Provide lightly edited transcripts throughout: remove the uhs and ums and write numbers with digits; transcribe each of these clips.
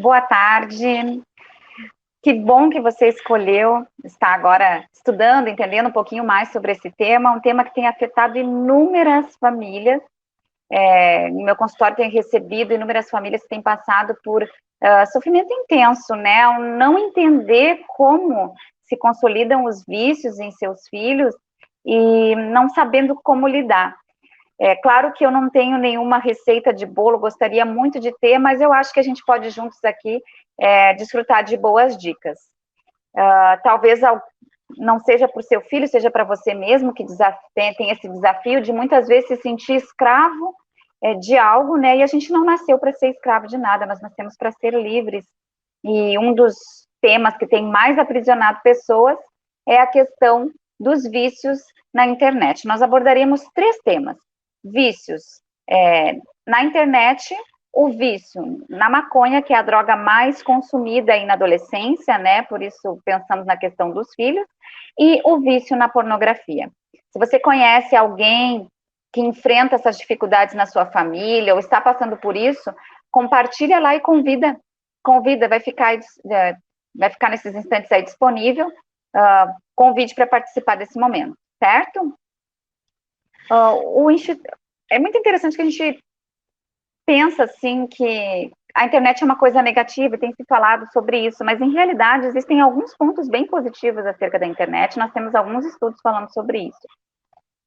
boa tarde. Que bom que você escolheu estar agora estudando, entendendo um pouquinho mais sobre esse tema, um tema que tem afetado inúmeras famílias. No meu consultório tenho recebido inúmeras famílias que têm passado por sofrimento intenso, né? Ao não entender como se consolidam os vícios em seus filhos e não sabendo como lidar. É claro que eu não tenho nenhuma receita de bolo, gostaria muito de ter, mas eu acho que a gente pode juntos aqui desfrutar de boas dicas. Talvez não seja para o seu filho, seja para você mesmo que tem esse desafio de muitas vezes se sentir escravo de algo, né? E a gente não nasceu para ser escravo de nada, nós nascemos para ser livres. E um dos temas que tem mais aprisionado pessoas é a questão dos vícios na internet. Nós abordaremos 3 temas. Vícios na internet, o vício na maconha, que é a droga mais consumida aí na adolescência, né? Por isso pensamos na questão dos filhos, e o vício na pornografia. Se você conhece alguém que enfrenta essas dificuldades na sua família ou está passando por isso, compartilha lá e convida, vai ficar nesses instantes aí disponível, convide para participar desse momento, certo? É muito interessante que a gente pensa, assim, que a internet é uma coisa negativa, tem se falado sobre isso, mas, em realidade, existem alguns pontos bem positivos acerca da internet, nós temos alguns estudos falando sobre isso.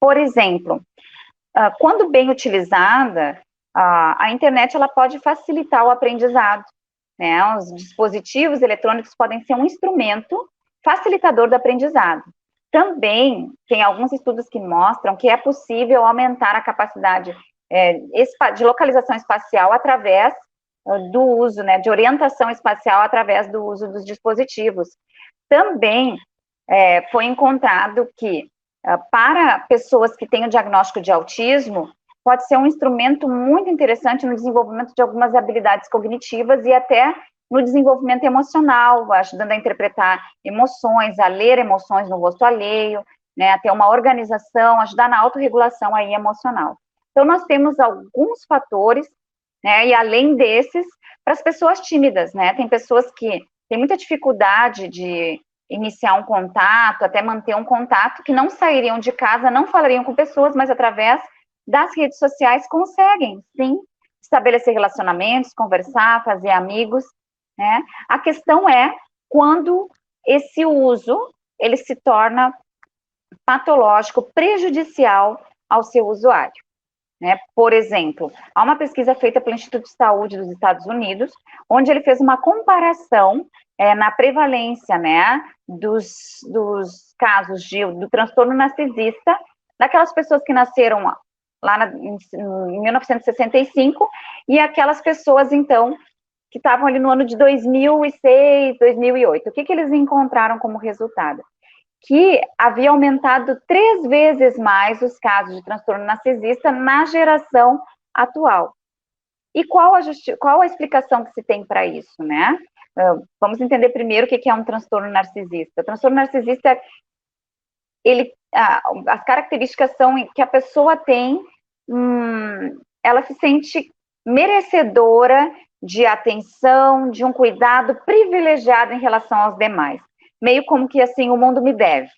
Por exemplo, quando bem utilizada, a internet ela pode facilitar o aprendizado, né? Os dispositivos eletrônicos podem ser um instrumento facilitador do aprendizado. Também tem alguns estudos que mostram que é possível aumentar a capacidade de localização espacial através do uso, né, de orientação espacial através do uso dos dispositivos. Também foi encontrado que para pessoas que têm o diagnóstico de autismo, pode ser um instrumento muito interessante no desenvolvimento de algumas habilidades cognitivas e até no desenvolvimento emocional, ajudando a interpretar emoções, a ler emoções no rosto alheio, né, a ter uma organização, ajudar na autorregulação aí emocional. Então, nós temos alguns fatores, né, e além desses, para as pessoas tímidas, né, tem pessoas que têm muita dificuldade de iniciar um contato, até manter um contato, que não sairiam de casa, não falariam com pessoas, mas através das redes sociais conseguem, sim, estabelecer relacionamentos, conversar, fazer amigos, né? A questão é quando esse uso, ele se torna patológico, prejudicial ao seu usuário, né? Por exemplo, há uma pesquisa feita pelo Instituto de Saúde dos Estados Unidos, onde ele fez uma comparação na prevalência, né, dos casos do transtorno narcisista, daquelas pessoas que nasceram lá em 1965, e aquelas pessoas, então, que estavam ali no ano de 2006, 2008. O que eles encontraram como resultado? Que havia aumentado 3 vezes mais os casos de transtorno narcisista na geração atual. E qual a explicação que se tem para isso, né? Vamos entender primeiro o que é um transtorno narcisista. O transtorno narcisista, as características são que a pessoa tem, ela se sente merecedora de atenção, de um cuidado privilegiado em relação aos demais. Meio como que, assim, o mundo me deve,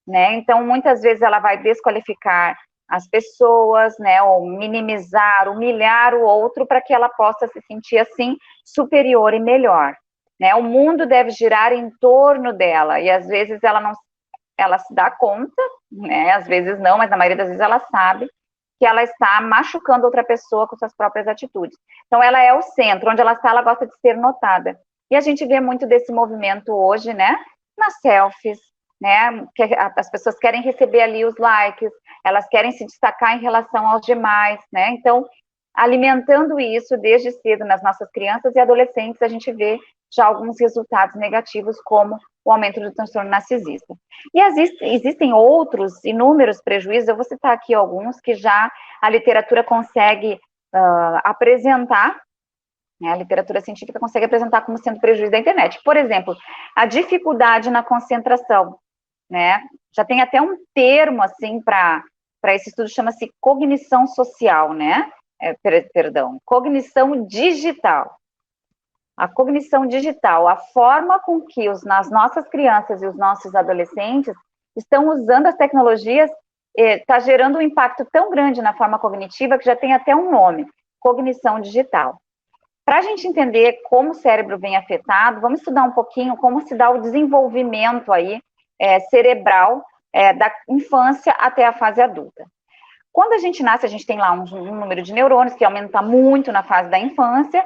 né? Então, muitas vezes ela vai desqualificar as pessoas, né, ou minimizar, humilhar o outro para que ela possa se sentir, assim, superior e melhor, né? O mundo deve girar em torno dela, e às vezes ela se dá conta, né, às vezes não, mas na maioria das vezes ela sabe que ela está machucando outra pessoa com suas próprias atitudes. Então, ela é o centro, onde ela está, ela gosta de ser notada. E a gente vê muito desse movimento hoje, né, nas selfies, né, que as pessoas querem receber ali os likes, elas querem se destacar em relação aos demais, né, então, alimentando isso desde cedo nas nossas crianças e adolescentes, a gente vê já alguns resultados negativos, como o aumento do transtorno narcisista. E existem outros inúmeros prejuízos, eu vou citar aqui alguns que já a literatura consegue apresentar, né, a literatura científica consegue apresentar como sendo prejuízo da internet. Por exemplo, a dificuldade na concentração, né? Já tem até um termo, assim, para esse estudo, chama-se cognição social, né? Cognição digital. A cognição digital, a forma com que as nossas crianças e os nossos adolescentes estão usando as tecnologias, está gerando um impacto tão grande na forma cognitiva que já tem até um nome, cognição digital. Para a gente entender como o cérebro vem afetado, vamos estudar um pouquinho como se dá o desenvolvimento aí, cerebral da infância até a fase adulta. Quando a gente nasce, a gente tem lá um número de neurônios que aumenta muito na fase da infância,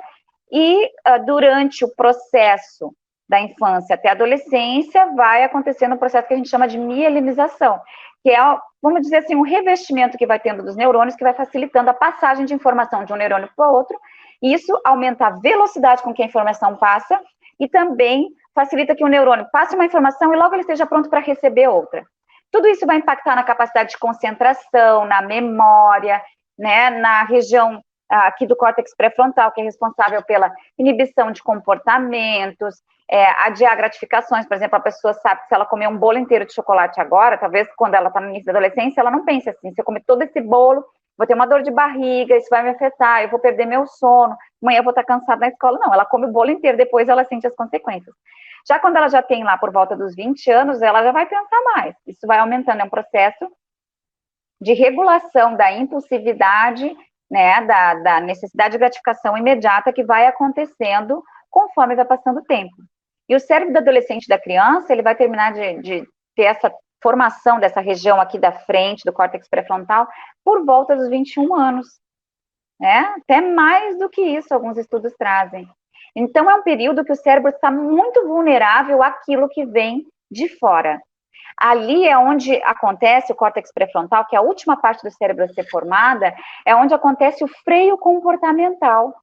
e durante o processo da infância até a adolescência, vai acontecendo um processo que a gente chama de mielinização, que é, vamos dizer assim, um revestimento que vai tendo dos neurônios, que vai facilitando a passagem de informação de um neurônio para o outro, e isso aumenta a velocidade com que a informação passa, e também facilita que o neurônio passe uma informação e logo ele esteja pronto para receber outra. Tudo isso vai impactar na capacidade de concentração, na memória, né, na região aqui do córtex pré-frontal, que é responsável pela inibição de comportamentos, adiar gratificações. Por exemplo, a pessoa sabe que se ela comer um bolo inteiro de chocolate agora, talvez quando ela está no início da adolescência, ela não pense assim, se eu comer todo esse bolo, vou ter uma dor de barriga, isso vai me afetar, eu vou perder meu sono, amanhã eu vou estar cansada na escola. Não, ela come o bolo inteiro, depois ela sente as consequências. Já quando ela já tem lá por volta dos 20 anos, ela já vai pensar mais. Isso vai aumentando, é um processo de regulação da impulsividade, né, da necessidade de gratificação imediata que vai acontecendo conforme vai passando o tempo. E o cérebro do adolescente e da criança, ele vai terminar de ter essa formação dessa região aqui da frente, do córtex pré-frontal, por volta dos 21 anos, né? Até mais do que isso, alguns estudos trazem. Então, é um período que o cérebro está muito vulnerável àquilo que vem de fora. Ali é onde acontece o córtex pré-frontal, que é a última parte do cérebro a ser formada, é onde acontece o freio comportamental.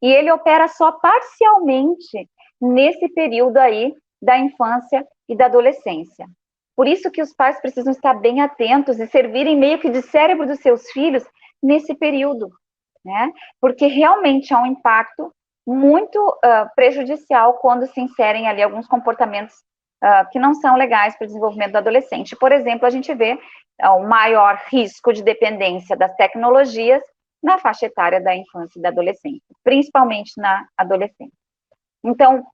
E ele opera só parcialmente nesse período aí da infância e da adolescência. Por isso que os pais precisam estar bem atentos e servirem meio que de cérebro dos seus filhos nesse período, né? Porque realmente há um impacto muito prejudicial quando se inserem ali alguns comportamentos que não são legais para o desenvolvimento do adolescente. Por exemplo, a gente vê o maior risco de dependência das tecnologias na faixa etária da infância e da adolescência, principalmente na adolescência. Então,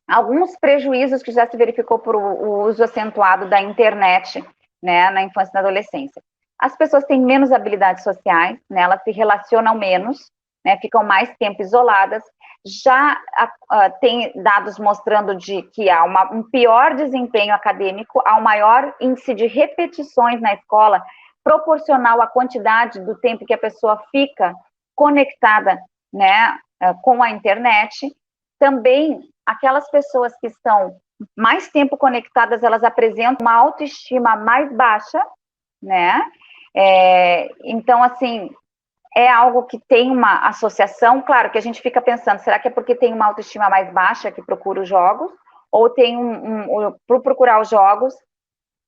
alguns prejuízos que já se verificou por o uso acentuado da internet, né, na infância e na adolescência. As pessoas têm menos habilidades sociais, né, elas se relacionam menos, né, ficam mais tempo isoladas. Já tem dados mostrando que há um pior desempenho acadêmico, há um maior índice de repetições na escola, proporcional à quantidade do tempo que a pessoa fica conectada, né, com a internet. Também, aquelas pessoas que estão mais tempo conectadas, elas apresentam uma autoestima mais baixa, né? Então, assim, é algo que tem uma associação. Claro que a gente fica pensando, será que é porque tem uma autoestima mais baixa que procura os jogos? Ou tem por procurar os jogos,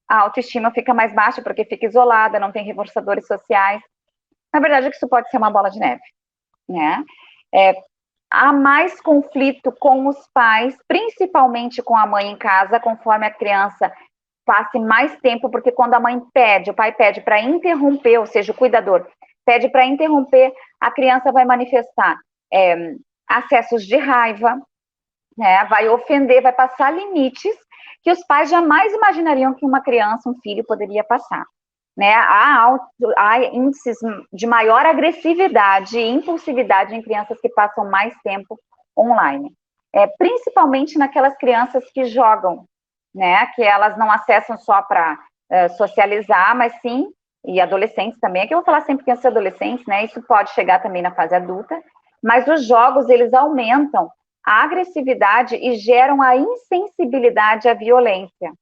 a autoestima fica mais baixa porque fica isolada, não tem reforçadores sociais. Na verdade, isso pode ser uma bola de neve, né? Há mais conflito com os pais, principalmente com a mãe em casa, conforme a criança passe mais tempo, porque quando a mãe pede, o pai pede para interromper, ou seja, o cuidador pede para interromper, a criança vai manifestar acessos de raiva, né, vai ofender, vai passar limites que os pais jamais imaginariam que uma criança, um filho, poderia passar. Né? Há índices de maior agressividade e impulsividade em crianças que passam mais tempo online. Principalmente naquelas crianças que jogam, né? Que elas não acessam só para socializar, mas sim, e adolescentes também, aqui eu vou falar sempre crianças e adolescentes, né? Isso pode chegar também na fase adulta, mas os jogos, eles aumentam a agressividade e geram a insensibilidade à violência,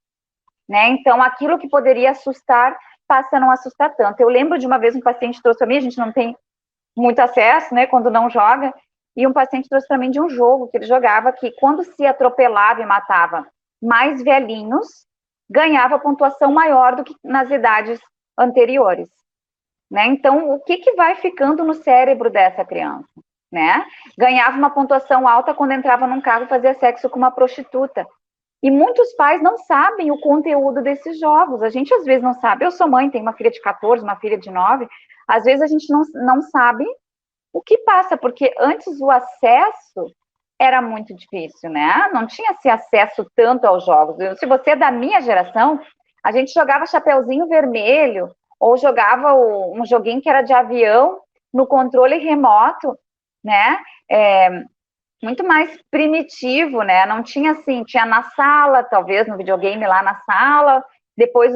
né? Então, aquilo que poderia assustar passa a não assustar tanto. Eu lembro de uma vez um paciente trouxe para mim, a gente não tem muito acesso, né, quando não joga, e um paciente trouxe para mim de um jogo que ele jogava, que quando se atropelava e matava mais velhinhos, ganhava pontuação maior do que nas idades anteriores, né? Então, o que vai ficando no cérebro dessa criança, né? Ganhava uma pontuação alta quando entrava num carro e fazia sexo com uma prostituta. E muitos pais não sabem o conteúdo desses jogos. A gente, às vezes, não sabe. Eu sou mãe, tenho uma filha de 14, uma filha de 9. Às vezes, a gente não sabe O que passa? Porque antes o acesso era muito difícil, né? Não tinha esse acesso tanto aos jogos. Se você é da minha geração, a gente jogava Chapeuzinho Vermelho, ou jogava um joguinho que era de avião no controle remoto, né? Muito mais primitivo, né? Não tinha assim, tinha na sala, talvez no videogame lá na sala. Depois,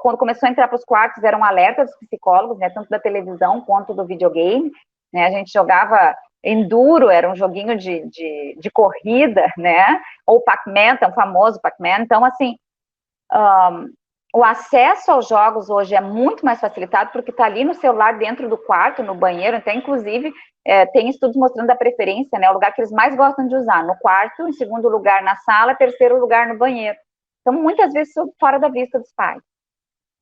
quando começou a entrar para os quartos, era um alerta dos psicólogos, né? Tanto da televisão quanto do videogame. Né? A gente jogava Enduro, era um joguinho de corrida, né? Ou Pac-Man, tão famoso Pac-Man. Então, assim, o acesso aos jogos hoje é muito mais facilitado porque está ali no celular dentro do quarto, no banheiro, até inclusive tem estudos mostrando a preferência, né, o lugar que eles mais gostam de usar, no quarto, em segundo lugar na sala, terceiro lugar no banheiro. Então, muitas vezes fora da vista dos pais.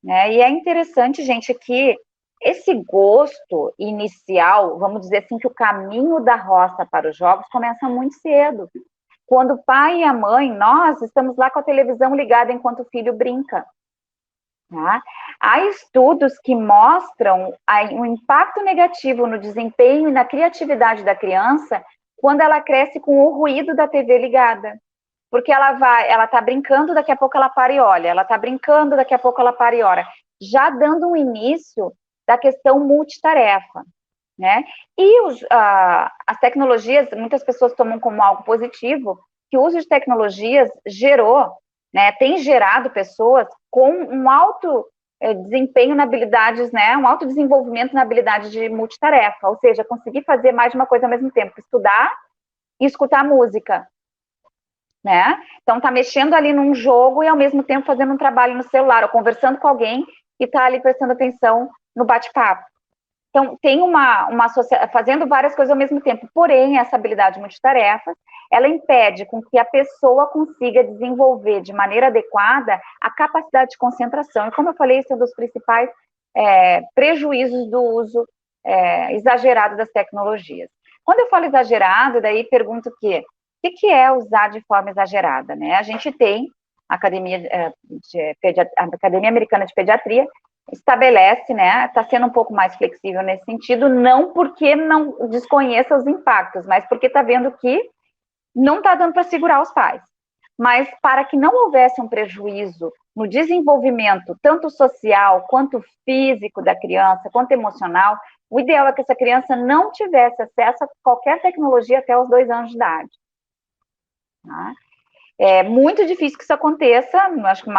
Né? E é interessante, gente, que esse gosto inicial, vamos dizer assim, que o caminho da roça para os jogos começa muito cedo. Quando o pai e a mãe, nós estamos lá com a televisão ligada enquanto o filho brinca. Tá? Há estudos que mostram o impacto negativo no desempenho e na criatividade da criança quando ela cresce com o ruído da TV ligada. Porque ela está brincando, daqui a pouco ela para e olha, ela está brincando, daqui a pouco ela para e olha, já dando um início da questão multitarefa. Né? E as tecnologias, muitas pessoas tomam como algo positivo, que o uso de tecnologias gerou, né, tem gerado pessoas com um alto desempenho na habilidades, né, um alto desenvolvimento na habilidade de multitarefa, ou seja, conseguir fazer mais de uma coisa ao mesmo tempo, estudar e escutar música, né? Então tá mexendo ali num jogo e ao mesmo tempo fazendo um trabalho no celular, ou conversando com alguém e tá ali prestando atenção no bate-papo. Então, tem fazendo várias coisas ao mesmo tempo. Porém, essa habilidade multitarefa, ela impede com que a pessoa consiga desenvolver de maneira adequada a capacidade de concentração. E como eu falei, esse é um dos principais prejuízos do uso exagerado das tecnologias. Quando eu falo exagerado, daí pergunto o que é usar de forma exagerada, né? A gente tem a Academia Americana de Pediatria, estabelece, né, está sendo um pouco mais flexível nesse sentido, não porque não desconheça os impactos, mas porque está vendo que não está dando para segurar os pais. Mas para que não houvesse um prejuízo no desenvolvimento, tanto social, quanto físico da criança, quanto emocional, o ideal é que essa criança não tivesse acesso a qualquer tecnologia até os 2 anos de idade. Tá? É muito difícil que isso aconteça, acho que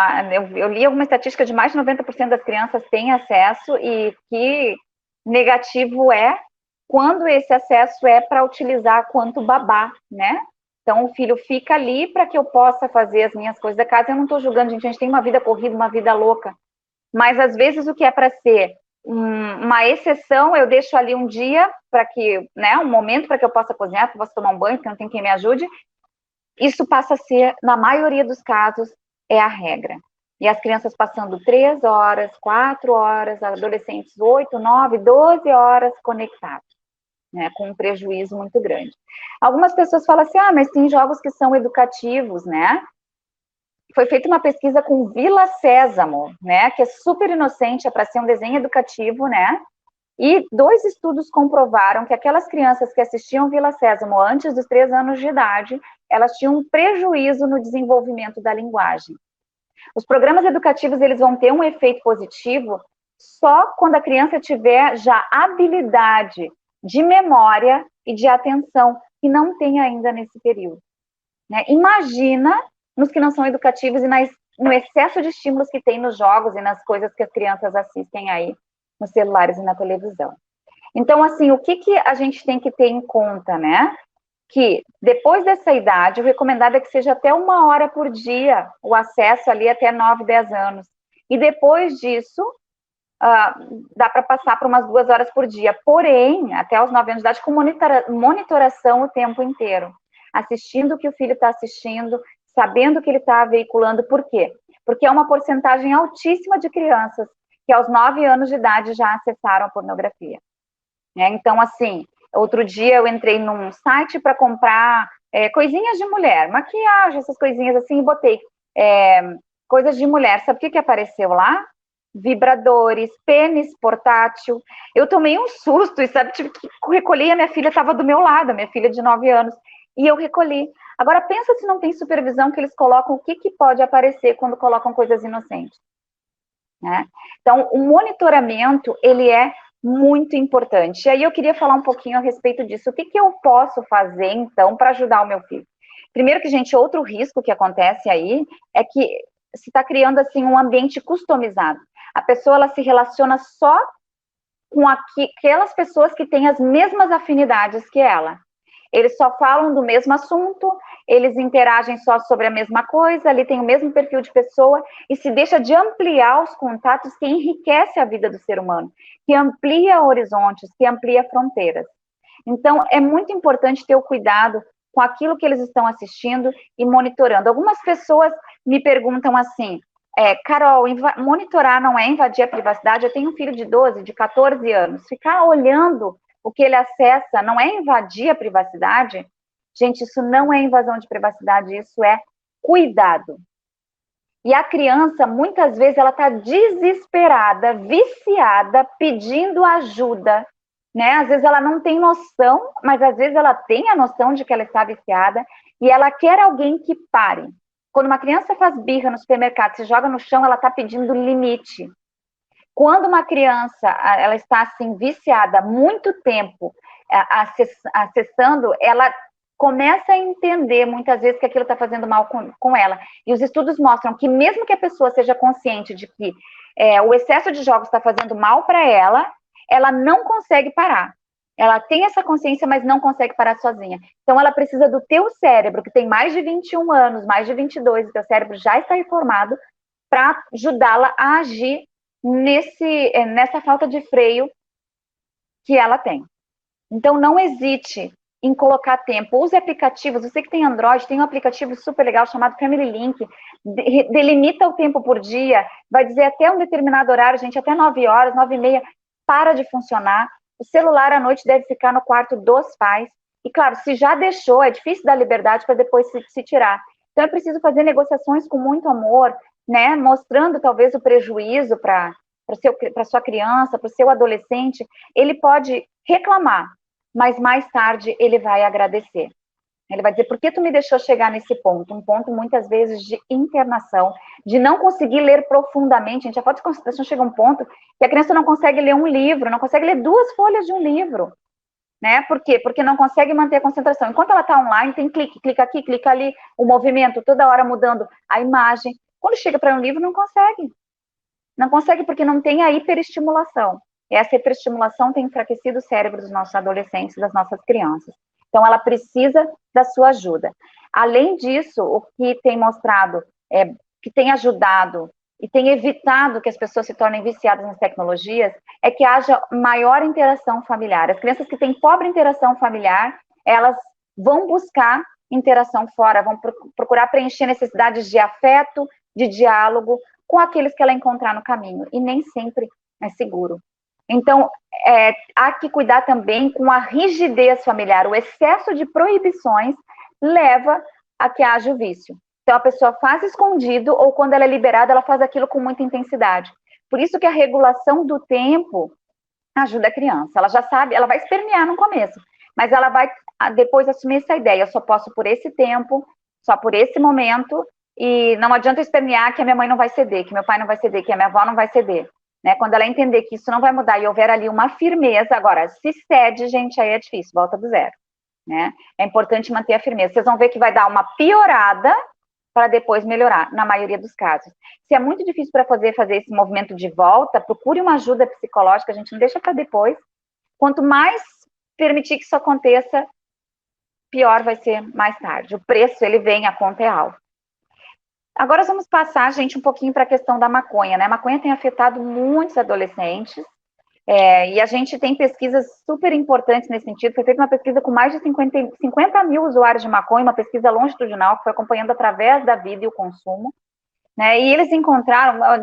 eu li alguma estatística de mais de 90% das crianças têm acesso e que negativo é quando esse acesso é para utilizar quanto babá, né? Então, o filho fica ali para que eu possa fazer as minhas coisas da casa. Eu não estou julgando, gente, a gente tem uma vida corrida, uma vida louca, mas às vezes o que é para ser uma exceção, eu deixo ali um dia para que, né, um momento para que eu possa cozinhar, para que eu possa tomar um banho, porque não tem quem me ajude. Isso passa a ser, na maioria dos casos, é a regra. E as crianças passando 3 horas, 4 horas, adolescentes 8, 9, 12 horas conectados, né, com um prejuízo muito grande. Algumas pessoas falam assim, mas tem jogos que são educativos, né? Foi feita uma pesquisa com Vila Sésamo, né, que é super inocente, é para ser um desenho educativo, né? E 2 estudos comprovaram que aquelas crianças que assistiam Vila Sésamo antes dos 3 anos de idade, elas tinham um prejuízo no desenvolvimento da linguagem. Os programas educativos, eles vão ter um efeito positivo só quando a criança tiver já habilidade de memória e de atenção, que não tem ainda nesse período. Né? Imagina nos que não são educativos e no excesso de estímulos que tem nos jogos e nas coisas que as crianças assistem aí nos celulares e na televisão. Então, assim, o que a gente tem que ter em conta, né? Que depois dessa idade, o recomendado é que seja até 1 hora por dia o acesso ali até 9, 10 anos. E depois disso, dá para passar para umas 2 horas por dia. Porém, até os 9 anos de idade, com monitoração o tempo inteiro. Assistindo o que o filho está assistindo, sabendo o que ele está veiculando. Por quê? Porque é uma porcentagem altíssima de crianças que aos 9 anos de idade já acessaram a pornografia. Né? Então, assim, outro dia eu entrei num site para comprar coisinhas de mulher, maquiagem, essas coisinhas assim, e botei coisas de mulher. Sabe o que apareceu lá? vibradores, pênis portátil. Eu tomei um susto e, sabe, tive que recolher, a minha filha estava do meu lado, a minha filha de 9 anos, e eu recolhi. Agora, pensa se não tem supervisão que eles colocam, o que, que pode aparecer quando colocam coisas inocentes, né? Então, o monitoramento, ele é muito importante. E aí eu queria falar um pouquinho a respeito disso. O que, que eu posso fazer, então, para ajudar o meu filho? Primeiro que, gente, outro risco que acontece aí é que se está criando, assim, um ambiente customizado. A pessoa, ela se relaciona só com aquelas pessoas que têm as mesmas afinidades que ela. Eles só falam do mesmo assunto, eles interagem só sobre a mesma coisa, ali tem o mesmo perfil de pessoa, e se deixa de ampliar os contatos que enriquece a vida do ser humano, que amplia horizontes, que amplia fronteiras. Então, é muito importante ter o cuidado com aquilo que eles estão assistindo e monitorando. Algumas pessoas me perguntam assim, Carol, monitorar não é invadir a privacidade? Eu tenho um filho de 12, de 14 anos. Ficar olhando o que ele acessa não é invadir a privacidade? Gente, isso não é invasão de privacidade, isso é cuidado. E a criança, muitas vezes, ela está desesperada, viciada, pedindo ajuda, né? Às vezes ela não tem noção, mas às vezes ela tem a noção de que ela está viciada e ela quer alguém que pare. Quando uma criança faz birra no supermercado, se joga no chão, ela está pedindo limite. Quando uma criança ela está assim viciada há muito tempo acessando, ela começa a entender muitas vezes que aquilo está fazendo mal com ela. E os estudos mostram que mesmo que a pessoa seja consciente de que o excesso de jogos está fazendo mal para ela não consegue parar. Ela tem essa consciência, mas não consegue parar sozinha. Então, ela precisa do teu cérebro, que tem mais de 21 anos, mais de 22, o teu cérebro já está informado, para ajudá-la a agir nessa falta de freio que ela tem. Então, não hesite em colocar tempo. Use aplicativos. Você que tem Android, tem um aplicativo super legal chamado Family Link. Delimita o tempo por dia. Vai dizer até um determinado horário, gente, até 9 horas, 9h30, para de funcionar. O celular à noite deve ficar no quarto dos pais. E, claro, se já deixou, é difícil dar liberdade para depois se tirar. Então, é preciso fazer negociações com muito amor, né? Mostrando, talvez, o prejuízo para sua criança, para o seu adolescente. Ele pode reclamar, mas mais tarde ele vai agradecer. Ele vai dizer, por que tu me deixou chegar nesse ponto? Um ponto, muitas vezes, de internação, de não conseguir ler profundamente. Gente, a falta de concentração chega a um ponto que a criança não consegue ler um livro, não consegue ler 2 folhas de um livro. Né? Por quê? Porque não consegue manter a concentração. Enquanto ela está online, tem clique, clica aqui, clica ali, o movimento, toda hora mudando a imagem. Quando chega para um livro, não consegue. Não consegue porque não tem a hiperestimulação. E essa hiperestimulação tem enfraquecido o cérebro dos nossos adolescentes, das nossas crianças. Então, ela precisa da sua ajuda. Além disso, o que tem mostrado, que tem ajudado e tem evitado que as pessoas se tornem viciadas nas tecnologias, é que haja maior interação familiar. As crianças que têm pobre interação familiar, elas vão buscar interação fora, vão procurar preencher necessidades de afeto, de diálogo, com aqueles que ela encontrar no caminho, e nem sempre é seguro. Então, há que cuidar também com a rigidez familiar. O excesso de proibições leva a que haja o vício. Então, a pessoa faz escondido, ou quando ela é liberada, ela faz aquilo com muita intensidade. Por isso que a regulação do tempo ajuda a criança. Ela já sabe, ela vai espernear no começo, mas ela vai depois assumir essa ideia. Eu só posso por esse tempo, só por esse momento, e não adianta eu espernear que a minha mãe não vai ceder, que meu pai não vai ceder, que a minha avó não vai ceder. Né? Quando ela entender que isso não vai mudar e houver ali uma firmeza, agora, se cede, gente, aí é difícil, volta do zero. Né? É importante manter a firmeza. Vocês vão ver que vai dar uma piorada para depois melhorar, na maioria dos casos. Se é muito difícil para fazer esse movimento de volta, procure uma ajuda psicológica, a gente não deixa para depois. Quanto mais permitir que isso aconteça, pior vai ser mais tarde. O preço, ele vem, a conta é alta. Agora vamos passar, gente, um pouquinho para a questão da maconha, né? A maconha tem afetado muitos adolescentes, e a gente tem pesquisas super importantes nesse sentido. Foi feita uma pesquisa com mais de 50 mil usuários de maconha, uma pesquisa longitudinal que foi acompanhando através da vida e o consumo, né? E eles encontraram, a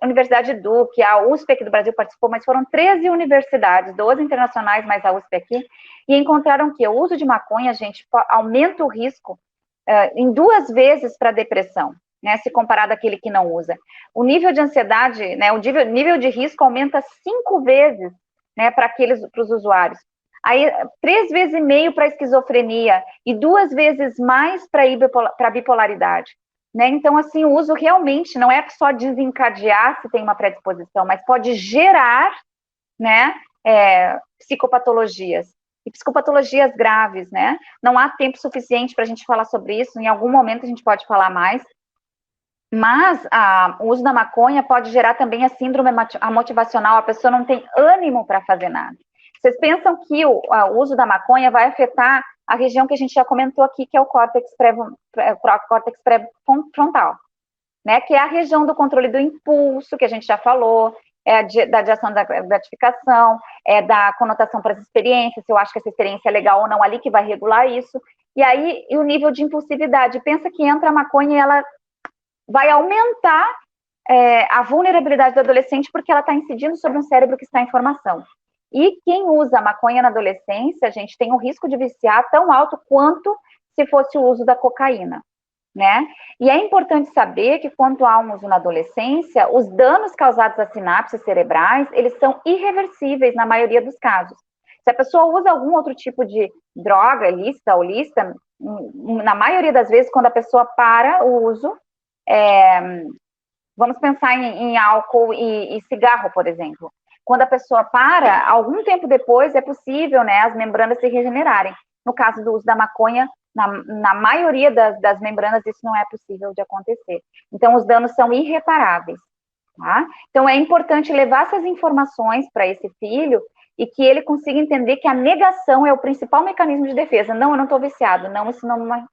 Universidade Duke, a USP aqui do Brasil participou, mas foram 13 universidades, 12 internacionais, mais a USP aqui, e encontraram que o uso de maconha, gente, aumenta o risco em 2 vezes para depressão. né, se comparado àquele que não usa. O nível de ansiedade, né, o nível de risco aumenta 5 vezes, né, para os usuários. Aí, 3 vezes e meio para esquizofrenia e 2 vezes mais para bipolaridade. Né? Então, assim, o uso realmente não é só desencadear se tem uma predisposição, mas pode gerar, né, psicopatologias. E psicopatologias graves, né? Não há tempo suficiente para a gente falar sobre isso, em algum momento a gente pode falar mais, mas o uso da maconha pode gerar também a síndrome motivacional, a pessoa não tem ânimo para fazer nada. Vocês pensam que o uso da maconha vai afetar a região que a gente já comentou aqui, que é o córtex pré-frontal, né? Que é a região do controle do impulso, que a gente já falou, da direção da gratificação, da conotação para as experiências, se eu acho que essa experiência é legal ou não ali, que vai regular isso. E aí, o nível de impulsividade. Pensa que entra a maconha e ela vai aumentar a vulnerabilidade do adolescente porque ela está incidindo sobre um cérebro que está em formação. E quem usa a maconha na adolescência, gente, tem um risco de viciar tão alto quanto se fosse o uso da cocaína, né? E é importante saber que quando há um uso na adolescência, os danos causados às sinapses cerebrais, eles são irreversíveis na maioria dos casos. Se a pessoa usa algum outro tipo de droga, ilícita ou lícita, na maioria das vezes, quando a pessoa para o uso, vamos pensar em álcool e cigarro, por exemplo. Quando a pessoa para, algum tempo depois é possível, né, as membranas se regenerarem. No caso do uso da maconha, na maioria das membranas, isso não é possível de acontecer. Então, os danos são irreparáveis. Tá? Então, é importante levar essas informações para esse filho e que ele consiga entender que a negação é o principal mecanismo de defesa. Não, eu não estou viciado. Não, isso não é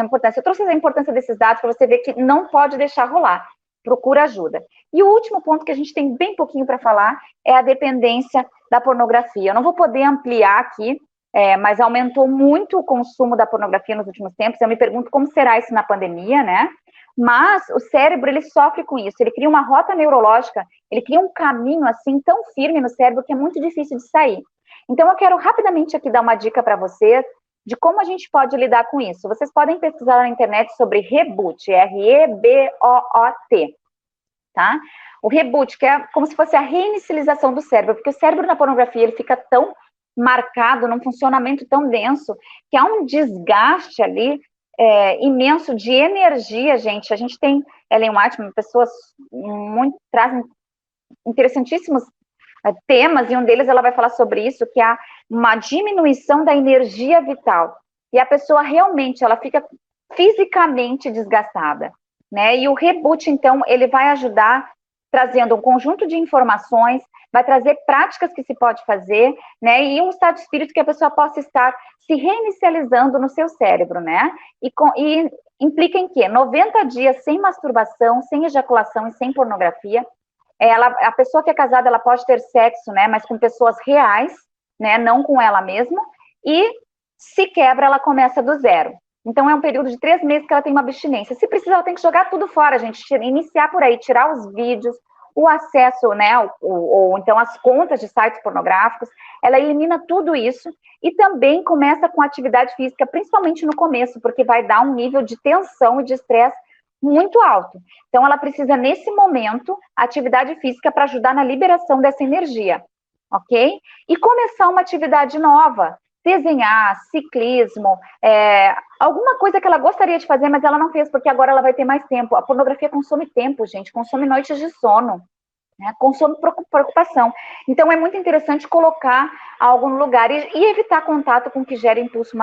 importância. Eu trouxe a importância desses dados para você ver que não pode deixar rolar. Procura ajuda. E o último ponto que a gente tem bem pouquinho para falar é a dependência da pornografia. Eu não vou poder ampliar aqui, mas aumentou muito o consumo da pornografia nos últimos tempos. Eu me pergunto como será isso na pandemia, né? Mas o cérebro, ele sofre com isso. Ele cria uma rota neurológica, ele cria um caminho assim tão firme no cérebro que é muito difícil de sair. Então, eu quero rapidamente aqui dar uma dica para vocês de como a gente pode lidar com isso. Vocês podem pesquisar na internet sobre reboot, R-E-B-O-O-T, tá? O reboot, que é como se fosse a reinicialização do cérebro, porque o cérebro na pornografia, ele fica tão marcado, num funcionamento tão denso, que há um desgaste ali imenso de energia, gente. A gente tem, Ellen White, pessoas trazem interessantíssimos temas, e um deles ela vai falar sobre isso, que há uma diminuição da energia vital, e a pessoa realmente, ela fica fisicamente desgastada, né, e o reboot, então, ele vai ajudar trazendo um conjunto de informações, vai trazer práticas que se pode fazer, né, e um estado de espírito que a pessoa possa estar se reinicializando no seu cérebro, né, e implica em quê? 90 dias sem masturbação, sem ejaculação e sem pornografia. A pessoa que é casada, ela pode ter sexo, né, mas com pessoas reais, né, não com ela mesma, e se quebra, ela começa do zero. Então, é um período de 3 meses que ela tem uma abstinência. Se precisar, ela tem que jogar tudo fora, gente, iniciar por aí, tirar os vídeos, o acesso, né, ou então as contas de sites pornográficos, ela elimina tudo isso e também começa com atividade física, principalmente no começo, porque vai dar um nível de tensão e de estresse muito alto. Então, ela precisa, nesse momento, atividade física para ajudar na liberação dessa energia, ok? E começar uma atividade nova, desenhar, ciclismo, alguma coisa que ela gostaria de fazer, mas ela não fez, porque agora ela vai ter mais tempo. A pornografia consome tempo, gente, consome noites de sono, né? Consome preocupação. Então, é muito interessante colocar algo no lugar e evitar contato com o que gera impulso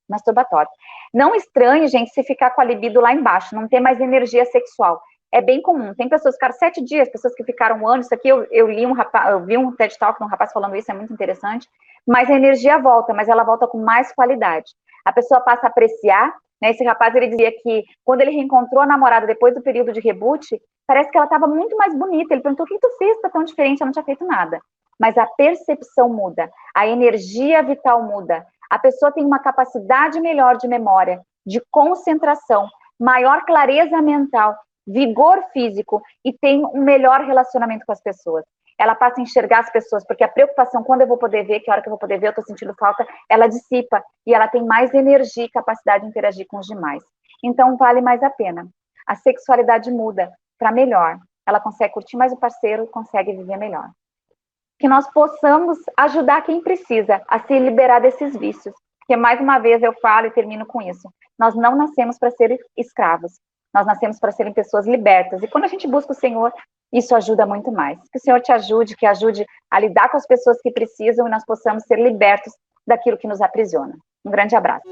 masturbatório. Não estranhe, gente, se ficar com a libido lá embaixo, não ter mais energia sexual. É bem comum. Tem pessoas que ficaram 7 dias, pessoas que ficaram 1 ano. Isso aqui eu vi um TED Talk de um rapaz falando isso, é muito interessante. Mas a energia volta, mas ela volta com mais qualidade. A pessoa passa a apreciar, né? Esse rapaz, ele dizia que quando ele reencontrou a namorada depois do período de reboot, parece que ela estava muito mais bonita. Ele perguntou: o que tu fez para tão diferente? Eu não tinha feito nada. Mas a percepção muda, a energia vital muda. A pessoa tem uma capacidade melhor de memória, de concentração, maior clareza mental, vigor físico e tem um melhor relacionamento com as pessoas. Ela passa a enxergar as pessoas, porque a preocupação, quando eu vou poder ver, que hora que eu vou poder ver, eu estou sentindo falta, ela dissipa e ela tem mais energia e capacidade de interagir com os demais. Então vale mais a pena. A sexualidade muda para melhor. Ela consegue curtir mais o parceiro, consegue viver melhor. Que nós possamos ajudar quem precisa a se liberar desses vícios. Porque, mais uma vez, eu falo e termino com isso. Nós não nascemos para ser escravos. Nós nascemos para serem pessoas libertas. E quando a gente busca o Senhor, isso ajuda muito mais. Que o Senhor te ajude, que ajude a lidar com as pessoas que precisam e nós possamos ser libertos daquilo que nos aprisiona. Um grande abraço.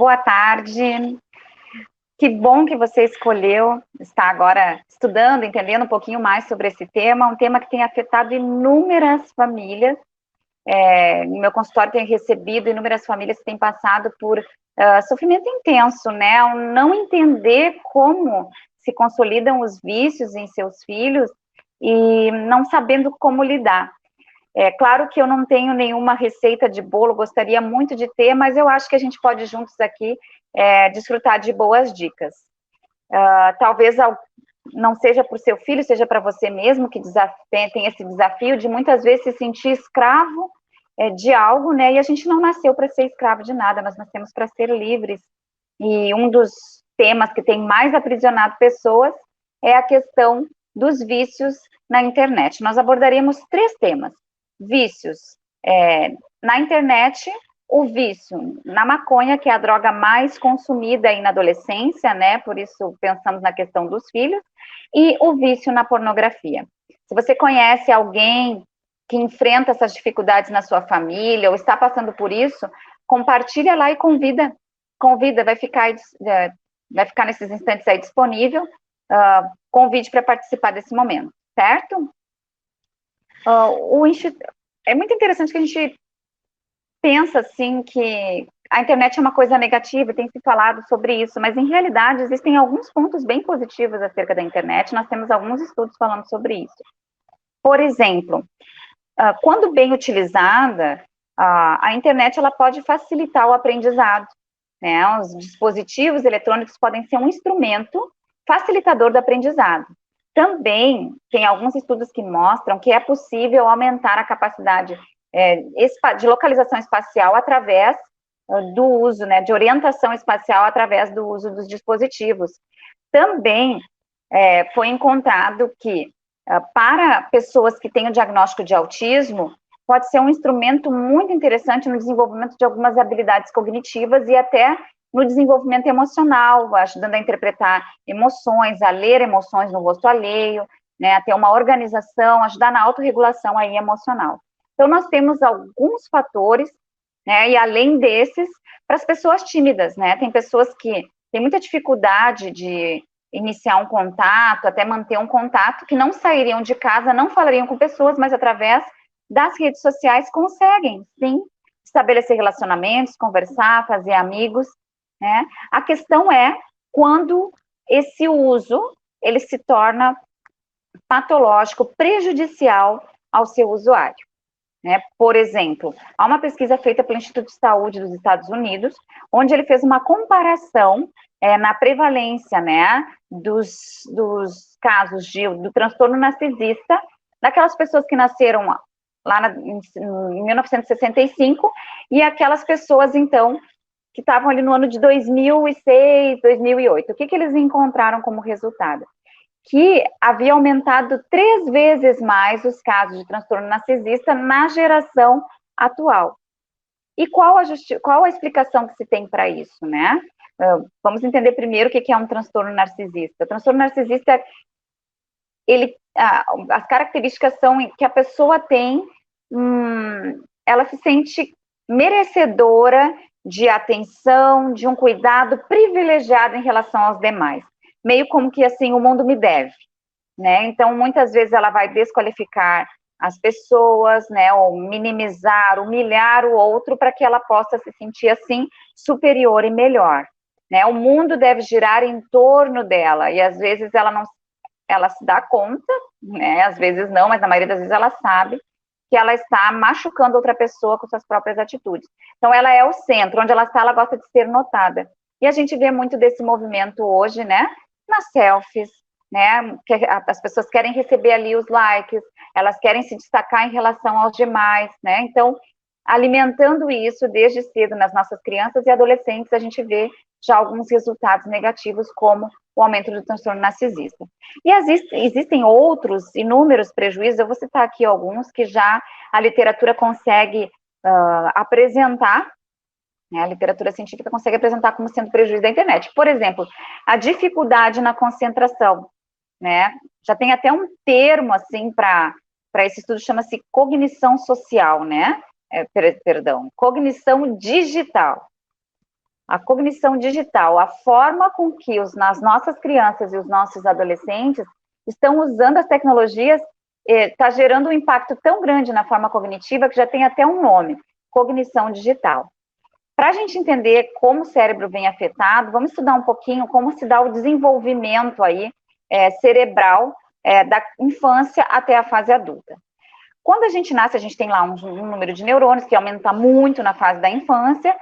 boa tarde. Que bom que você escolheu estar agora estudando, entendendo um pouquinho mais sobre esse tema, um tema que tem afetado inúmeras famílias. No meu consultório tenho recebido inúmeras famílias que têm passado por sofrimento intenso, né? Ao não entender como se consolidam os vícios em seus filhos e não sabendo como lidar. É claro que eu não tenho nenhuma receita de bolo, gostaria muito de ter, mas eu acho que a gente pode juntos aqui desfrutar de boas dicas. Talvez não seja para o seu filho, seja para você mesmo que tem esse desafio de muitas vezes se sentir escravo de algo, né? E a gente não nasceu para ser escravo de nada, mas nós temos para ser livres. E um dos temas que tem mais aprisionado pessoas é a questão dos vícios na internet. Nós abordaremos 3 temas. Vícios na internet, o vício na maconha, que é a droga mais consumida aí na adolescência, né? Por isso pensamos na questão dos filhos, e o vício na pornografia. Se você conhece alguém que enfrenta essas dificuldades na sua família ou está passando por isso, compartilha lá e convida, vai ficar nesses instantes aí disponível, convide para participar desse momento, certo? É muito interessante que a gente pensa, assim, que a internet é uma coisa negativa, tem se falado sobre isso, mas, em realidade, existem alguns pontos bem positivos acerca da internet, nós temos alguns estudos falando sobre isso. Por exemplo, quando bem utilizada, a internet ela pode facilitar o aprendizado, né? Os dispositivos eletrônicos podem ser um instrumento facilitador do aprendizado. Também tem alguns estudos que mostram que é possível aumentar a capacidade de localização espacial através do uso, né, de orientação espacial através do uso dos dispositivos. Também foi encontrado que para pessoas que têm o diagnóstico de autismo, pode ser um instrumento muito interessante no desenvolvimento de algumas habilidades cognitivas e até no desenvolvimento emocional, ajudando a interpretar emoções, a ler emoções no rosto alheio, né, a ter uma organização, ajudar na autorregulação aí emocional. Então, nós temos alguns fatores, né, e além desses, para as pessoas tímidas, né, tem pessoas que têm muita dificuldade de iniciar um contato, até manter um contato, que não sairiam de casa, não falariam com pessoas, mas através das redes sociais conseguem, sim, estabelecer relacionamentos, conversar, fazer amigos, né? A questão é quando esse uso, ele se torna patológico, prejudicial ao seu usuário. Né? Por exemplo, há uma pesquisa feita pelo Instituto de Saúde dos Estados Unidos, onde ele fez uma comparação na prevalência, né, dos casos do transtorno narcisista, daquelas pessoas que nasceram lá em 1965, e aquelas pessoas, então, que estavam ali no ano de 2006, 2008. O que eles encontraram como resultado? Que havia aumentado 3 vezes mais os casos de transtorno narcisista na geração atual. E qual a explicação que se tem para isso, né? Vamos entender primeiro o que é um transtorno narcisista. O transtorno narcisista, as características são que a pessoa tem, ela se sente merecedora de atenção, de um cuidado privilegiado em relação aos demais. Meio como que, assim, o mundo me deve, né? Então, muitas vezes ela vai desqualificar as pessoas, né, ou minimizar, humilhar o outro para que ela possa se sentir, assim, superior e melhor, né? O mundo deve girar em torno dela, e às vezes ela se dá conta, né, às vezes não, mas na maioria das vezes ela sabe que ela está machucando outra pessoa com suas próprias atitudes. Então, ela é o centro, onde ela está, ela gosta de ser notada. E a gente vê muito desse movimento hoje, né, nas selfies, né, que as pessoas querem receber ali os likes, elas querem se destacar em relação aos demais, né, então, alimentando isso desde cedo nas nossas crianças e adolescentes, a gente vê já alguns resultados negativos, como o aumento do transtorno narcisista. E existem outros inúmeros prejuízos, eu vou citar aqui alguns que já a literatura consegue apresentar, né, a literatura científica consegue apresentar como sendo prejuízo da internet. Por exemplo, a dificuldade na concentração, né? Já tem até um termo, assim, para esse estudo, chama-se cognição social, né? Cognição digital. A cognição digital, a forma com que as nossas crianças e os nossos adolescentes estão usando as tecnologias, está gerando um impacto tão grande na forma cognitiva que já tem até um nome, cognição digital. Para a gente entender como o cérebro vem afetado, vamos estudar um pouquinho como se dá o desenvolvimento aí, cerebral da infância até a fase adulta. Quando a gente nasce, a gente tem lá um número de neurônios que aumenta muito na fase da infância,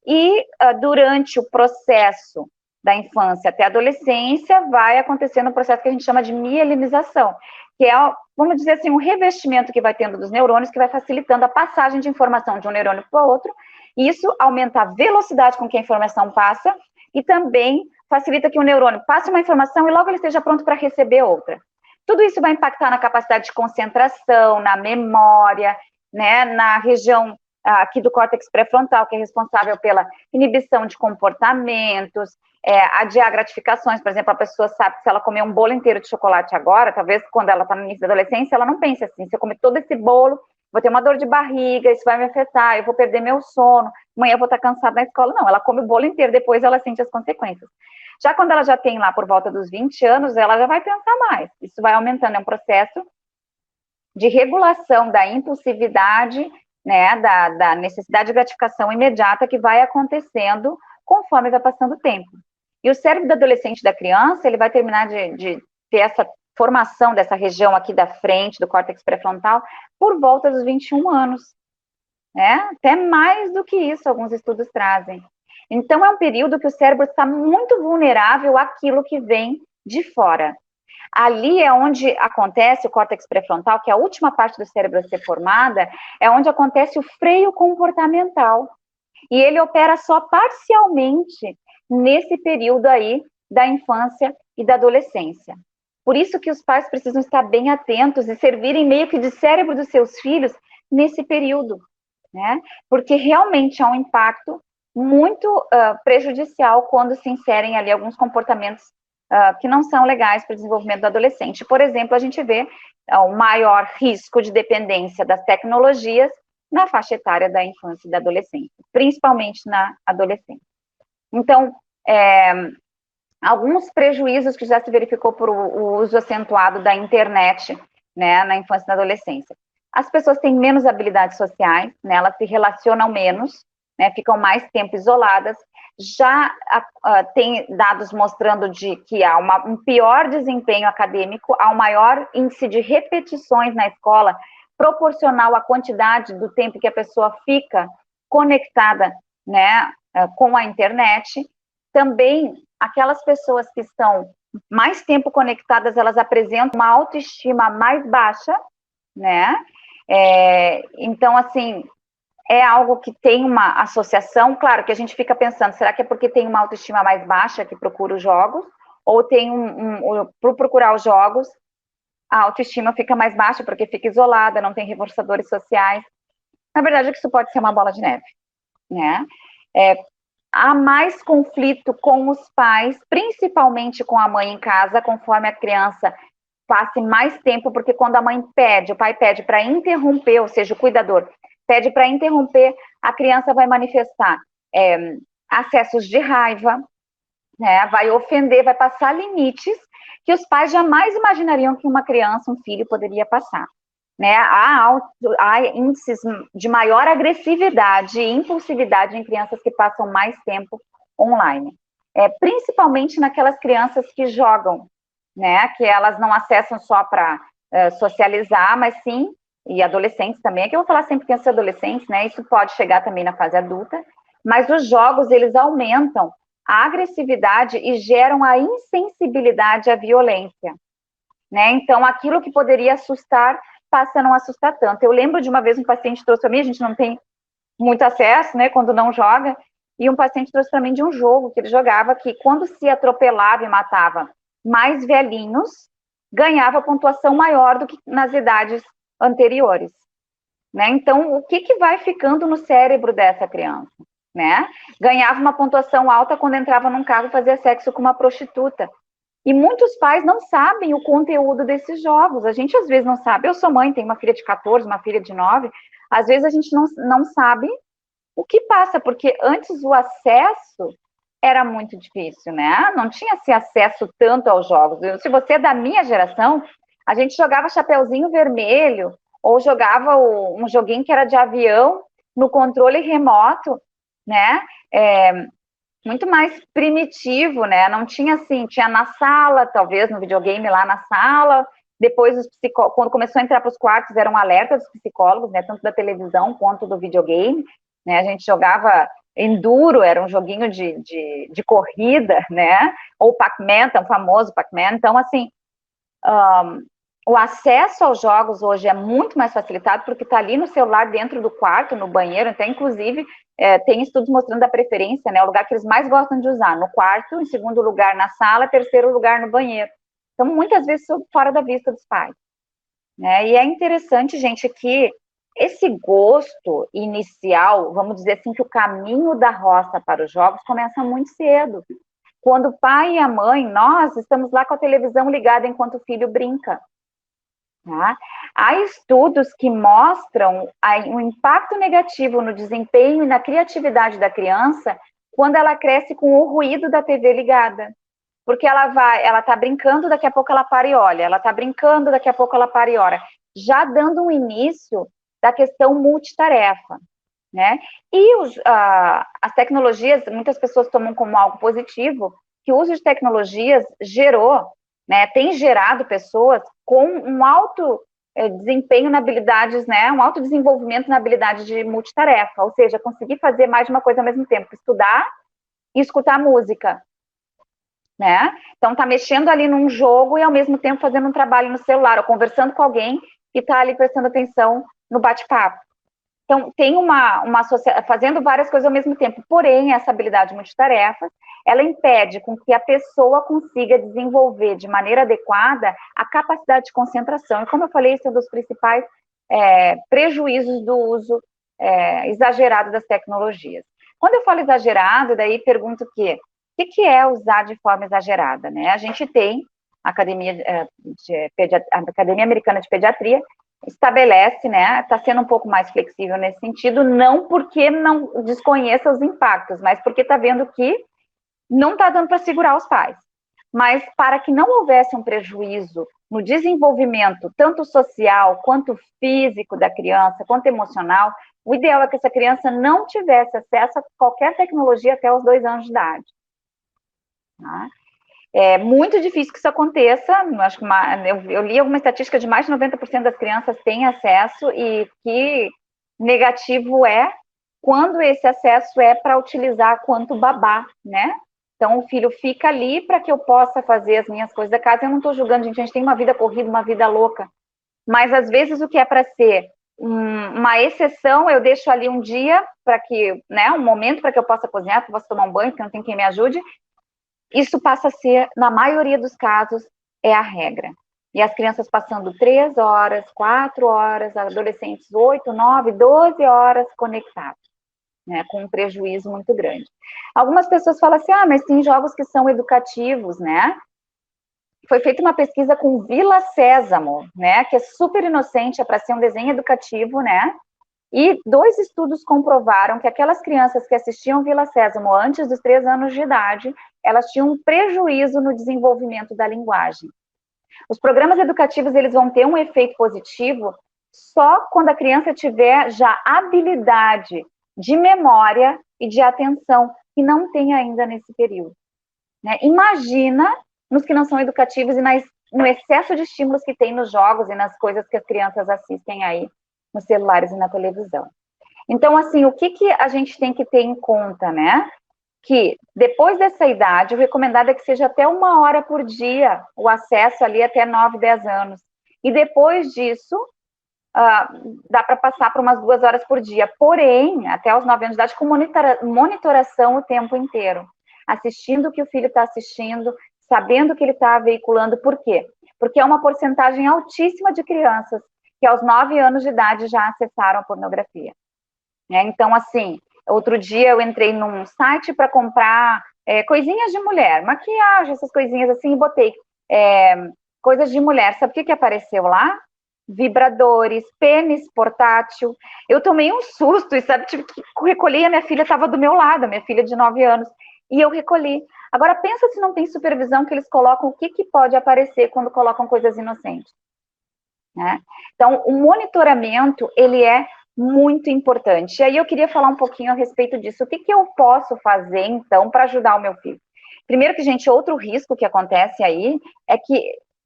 e durante o processo da infância até a adolescência, vai acontecendo um processo que a gente chama de mielinização, que é, vamos dizer assim, um revestimento que vai tendo dos neurônios, que vai facilitando a passagem de informação de um neurônio para o outro, e isso aumenta a velocidade com que a informação passa, e também facilita que o neurônio passe uma informação e logo ele esteja pronto para receber outra. Tudo isso vai impactar na capacidade de concentração, na memória, né, na região aqui do córtex pré-frontal, que é responsável pela inibição de comportamentos, adiar gratificações. Por exemplo, a pessoa sabe que se ela comer um bolo inteiro de chocolate agora, talvez quando ela está no início da adolescência, ela não pense assim, se eu comer todo esse bolo, vou ter uma dor de barriga, isso vai me afetar, eu vou perder meu sono, amanhã eu vou estar cansada na escola. Não, ela come o bolo inteiro, depois ela sente as consequências. Já quando ela já tem lá por volta dos 20 anos, ela já vai pensar mais. Isso vai aumentando, é um processo de regulação da impulsividade, né, da necessidade de gratificação imediata que vai acontecendo conforme vai passando o tempo. E o cérebro do adolescente e da criança, ele vai terminar de ter essa formação dessa região aqui da frente, do córtex pré-frontal, por volta dos 21 anos. Né? Até mais do que isso, alguns estudos trazem. Então, é um período que o cérebro está muito vulnerável àquilo que vem de fora. Ali é onde acontece o córtex pré-frontal, que é a última parte do cérebro a ser formada, é onde acontece o freio comportamental. E ele opera só parcialmente nesse período aí da infância e da adolescência. Por isso que os pais precisam estar bem atentos e servirem meio que de cérebro dos seus filhos nesse período, né? Porque realmente há um impacto muito prejudicial quando se inserem ali alguns comportamentos que não são legais para o desenvolvimento do adolescente. Por exemplo, a gente vê o maior risco de dependência das tecnologias na faixa etária da infância e da adolescência, principalmente na adolescência. Então, alguns prejuízos que já se verificou por o uso acentuado da internet, né, na infância e na adolescência. As pessoas têm menos habilidades sociais, né, elas se relacionam menos, né, ficam mais tempo isoladas. Já tem dados mostrando que há um pior desempenho acadêmico, há um maior índice de repetições na escola, proporcional à quantidade do tempo que a pessoa fica conectada, né, com a internet. Também, aquelas pessoas que estão mais tempo conectadas, elas apresentam uma autoestima mais baixa, né? Então, assim, é algo que tem uma associação. Claro que a gente fica pensando, será que é porque tem uma autoestima mais baixa que procura os jogos? Ou tem por procurar os jogos, a autoestima fica mais baixa porque fica isolada, não tem reforçadores sociais. Na verdade, isso pode ser uma bola de neve, né? Há mais conflito com os pais, principalmente com a mãe em casa, conforme a criança passe mais tempo, porque quando a mãe pede, o pai pede para interromper, ou seja, o cuidador pede para interromper, a criança vai manifestar acessos de raiva, né, vai ofender, vai passar limites que os pais jamais imaginariam que uma criança, um filho, poderia passar. Né? Há índices de maior agressividade e impulsividade em crianças que passam mais tempo online. Principalmente naquelas crianças que jogam, né? Que elas não acessam só para socializar, mas sim, e adolescentes também, aqui eu vou falar sempre crianças e adolescentes, né? Isso pode chegar também na fase adulta, mas os jogos, eles aumentam a agressividade e geram a insensibilidade à violência, né? Então, aquilo que poderia assustar passa a não assustar tanto. Eu lembro de uma vez um paciente trouxe para mim, a gente não tem muito acesso, né, quando não joga, e um paciente trouxe para mim de um jogo que ele jogava, que quando se atropelava e matava mais velhinhos, ganhava pontuação maior do que nas idades anteriores, né? Então, o que vai ficando no cérebro dessa criança, né? Ganhava uma pontuação alta quando entrava num carro e fazia sexo com uma prostituta. E muitos pais não sabem o conteúdo desses jogos. A gente, às vezes, não sabe. Eu sou mãe, tenho uma filha de 14, uma filha de 9. Às vezes, a gente não sabe O que passa? Porque antes o acesso era muito difícil, né? Não tinha esse acesso tanto aos jogos. Se você é da minha geração, a gente jogava Chapeuzinho Vermelho, ou jogava um joguinho que era de avião no controle remoto, né? Muito mais primitivo, né? Não tinha assim, tinha na sala, talvez no videogame lá na sala. Depois, quando começou a entrar para os quartos, era um alerta dos psicólogos, né? Tanto da televisão quanto do videogame. Né? A gente jogava Enduro, era um joguinho de corrida, né? Ou Pac-Man, tão famoso Pac-Man. Então, assim, o acesso aos jogos hoje é muito mais facilitado porque está ali no celular dentro do quarto, no banheiro, até inclusive tem estudos mostrando a preferência, né, o lugar que eles mais gostam de usar, no quarto, em segundo lugar na sala, terceiro lugar no banheiro. Então, muitas vezes fora da vista dos pais. Né? E é interessante, gente, que esse gosto inicial, vamos dizer assim, que o caminho da roça para os jogos começa muito cedo. Quando o pai e a mãe, nós estamos lá com a televisão ligada enquanto o filho brinca. Tá? Há estudos que mostram o impacto negativo no desempenho e na criatividade da criança quando ela cresce com o ruído da TV ligada. Porque ela está brincando, daqui a pouco ela para e olha, ela está brincando, daqui a pouco ela para e olha, já dando um início da questão multitarefa. Né? E as tecnologias, muitas pessoas tomam como algo positivo, que o uso de tecnologias gerou, né, tem gerado pessoas com um alto desempenho na habilidades, né, um alto desenvolvimento na habilidade de multitarefa, ou seja, conseguir fazer mais de uma coisa ao mesmo tempo, estudar e escutar música, né? Então tá mexendo ali num jogo e ao mesmo tempo fazendo um trabalho no celular, ou conversando com alguém que está ali prestando atenção no bate-papo. Então, tem fazendo várias coisas ao mesmo tempo. Porém, essa habilidade multitarefa, ela impede com que a pessoa consiga desenvolver de maneira adequada a capacidade de concentração. E como eu falei, esse é um dos principais prejuízos do uso exagerado das tecnologias. Quando eu falo exagerado, daí pergunto o que é usar de forma exagerada, né? A gente tem a Academia Americana de Pediatria, estabelece, né, está sendo um pouco mais flexível nesse sentido, não porque não desconheça os impactos, mas porque está vendo que não está dando para segurar os pais. Mas para que não houvesse um prejuízo no desenvolvimento, tanto social, quanto físico da criança, quanto emocional, o ideal é que essa criança não tivesse acesso a qualquer tecnologia até os 2 anos de idade. Tá? É muito difícil que isso aconteça, acho que eu li alguma estatística de mais de 90% das crianças têm acesso e que negativo é quando esse acesso é para utilizar quanto babá, né? Então, o filho fica ali para que eu possa fazer as minhas coisas da casa. Eu não estou julgando, gente, a gente tem uma vida corrida, uma vida louca, mas às vezes o que é para ser uma exceção, eu deixo ali um dia para que, né, um momento para que eu possa cozinhar, para que eu possa tomar um banho, porque não tem quem me ajude. Isso passa a ser, na maioria dos casos, é a regra. E as crianças passando 3 horas, 4 horas, adolescentes 8, 9, 12 horas conectados, né, com um prejuízo muito grande. Algumas pessoas falam assim, mas tem jogos que são educativos, né? Foi feita uma pesquisa com Vila Sésamo, né, que é super inocente, é para ser um desenho educativo, né? E 2 estudos comprovaram que aquelas crianças que assistiam Vila Sésamo antes dos 3 anos de idade, elas tinham um prejuízo no desenvolvimento da linguagem. Os programas educativos, eles vão ter um efeito positivo só quando a criança tiver já habilidade de memória e de atenção, que não tem ainda nesse período. Né? Imagina nos que não são educativos e no excesso de estímulos que tem nos jogos e nas coisas que as crianças assistem aí nos celulares e na televisão. Então, assim, o que a gente tem que ter em conta, né? Que depois dessa idade, o recomendado é que seja até 1 hora por dia o acesso ali até 9, 10 anos. E depois disso, dá para passar para umas 2 horas por dia. Porém, até os 9 anos de idade, com monitoração o tempo inteiro. Assistindo o que o filho está assistindo, sabendo o que ele está veiculando. Por quê? Porque é uma porcentagem altíssima de crianças que aos 9 anos de idade já acessaram a pornografia. Então, assim, outro dia eu entrei num site para comprar coisinhas de mulher, maquiagem, essas coisinhas assim, e botei coisas de mulher. Sabe o que apareceu lá? vibradores, pênis portátil. Eu tomei um susto e, sabe, tive que recolher, a minha filha estava do meu lado, a minha filha de 9 anos, e eu recolhi. Agora, pensa se não tem supervisão que eles colocam, o que, que pode aparecer quando colocam coisas inocentes, né? Então, o monitoramento, ele é muito importante. E aí eu queria falar um pouquinho a respeito disso. O que, que eu posso fazer, então, para ajudar o meu filho? Primeiro que, gente, outro risco que acontece aí é que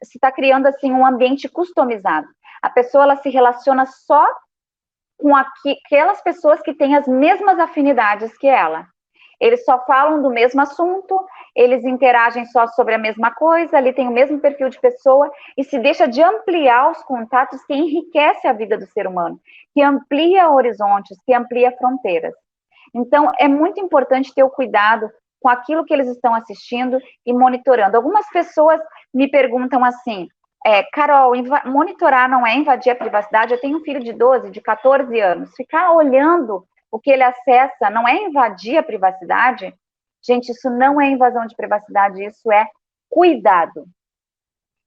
se está criando, assim, um ambiente customizado. A pessoa, ela se relaciona só com aquelas pessoas que têm as mesmas afinidades que ela. Eles só falam do mesmo assunto, eles interagem só sobre a mesma coisa, ali tem o mesmo perfil de pessoa, e se deixa de ampliar os contatos que enriquece a vida do ser humano, que amplia horizontes, que amplia fronteiras. Então, é muito importante ter o cuidado com aquilo que eles estão assistindo e monitorando. Algumas pessoas me perguntam assim, Carol, monitorar não é invadir a privacidade? Eu tenho um filho de 12, de 14 anos. Ficar olhando o que ele acessa não é invadir a privacidade? Gente, isso não é invasão de privacidade, isso é cuidado.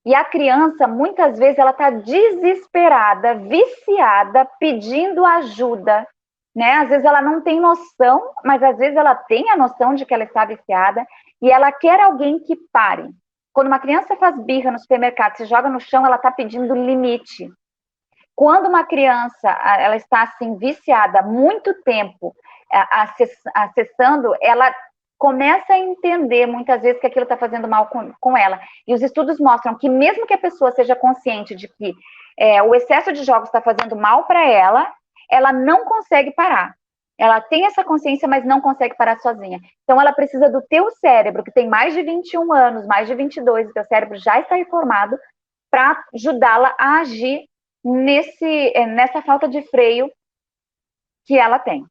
E a criança, muitas vezes, ela está desesperada, viciada, pedindo ajuda, né? Às vezes ela não tem noção, mas às vezes ela tem a noção de que ela está viciada e ela quer alguém que pare. Quando uma criança faz birra no supermercado, se joga no chão, ela está pedindo limite. Quando uma criança ela está assim viciada há muito tempo acessando, ela começa a entender muitas vezes que aquilo está fazendo mal com ela. E os estudos mostram que mesmo que a pessoa seja consciente de que o excesso de jogos está fazendo mal para ela não consegue parar. Ela tem essa consciência, mas não consegue parar sozinha. Então, ela precisa do teu cérebro, que tem mais de 21 anos, mais de 22, o teu cérebro já está informado, para ajudá-la a agir nessa falta de freio que ela tem.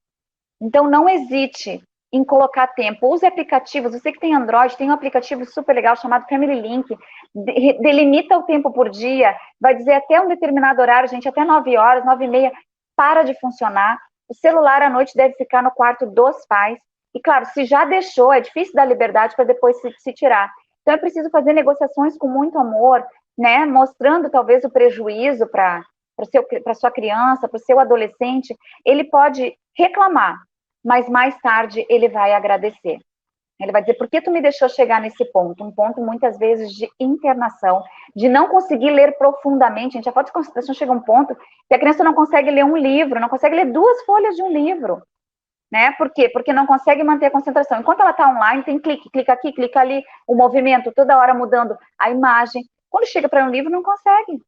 Então, não hesite em colocar tempo. Use aplicativos. Você que tem Android, tem um aplicativo super legal chamado Family Link. Delimita o tempo por dia. Vai dizer até um determinado horário, gente, até 9 horas, 9h30, para de funcionar. O celular à noite deve ficar no quarto dos pais. E, claro, se já deixou, é difícil dar liberdade para depois se tirar. Então, é preciso fazer negociações com muito amor, né? Mostrando, talvez, o prejuízo para sua criança, para o seu adolescente. Ele pode reclamar, mas mais tarde ele vai agradecer. Ele vai dizer, por que tu me deixou chegar nesse ponto? Um ponto, muitas vezes, de internação, de não conseguir ler profundamente. Gente, a falta de concentração chega a um ponto que a criança não consegue ler um livro, não consegue ler 2 folhas de um livro. Né? Por quê? Porque não consegue manter a concentração. Enquanto ela está online, tem clique, clica aqui, clica ali, o movimento, toda hora mudando a imagem. Quando chega para um livro, não consegue.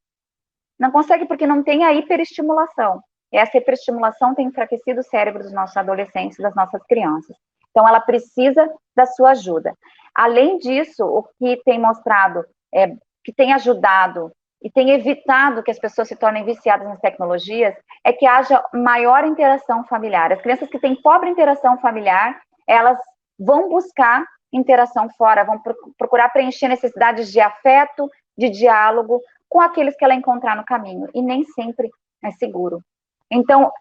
Não consegue porque não tem a hiperestimulação. E essa hiperestimulação tem enfraquecido o cérebro dos nossos adolescentes, das nossas crianças. Então, ela precisa da sua ajuda. Além disso, o que tem mostrado, que tem ajudado e tem evitado que as pessoas se tornem viciadas nas tecnologias, é que haja maior interação familiar. As crianças que têm pobre interação familiar, elas vão buscar interação fora, vão procurar preencher necessidades de afeto, de diálogo, com aqueles que ela encontrar no caminho, e nem sempre é seguro. Então,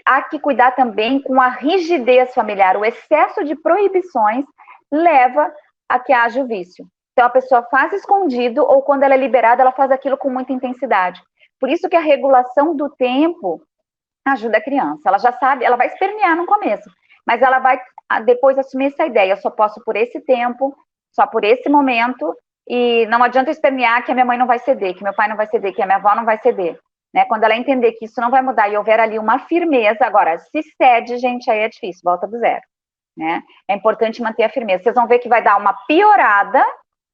há que cuidar também com a rigidez familiar. O excesso de proibições leva a que haja o vício. Então, a pessoa faz escondido, ou quando ela é liberada, ela faz aquilo com muita intensidade. Por isso que a regulação do tempo ajuda a criança. Ela já sabe, ela vai espernear no começo, mas ela vai depois assumir essa ideia. Eu só posso por esse tempo, só por esse momento, e não adianta eu espernear que a minha mãe não vai ceder, que meu pai não vai ceder, que a minha avó não vai ceder. Né? Quando ela entender que isso não vai mudar e houver ali uma firmeza, agora, se cede, gente, aí é difícil, volta do zero. Né? É importante manter a firmeza. Vocês vão ver que vai dar uma piorada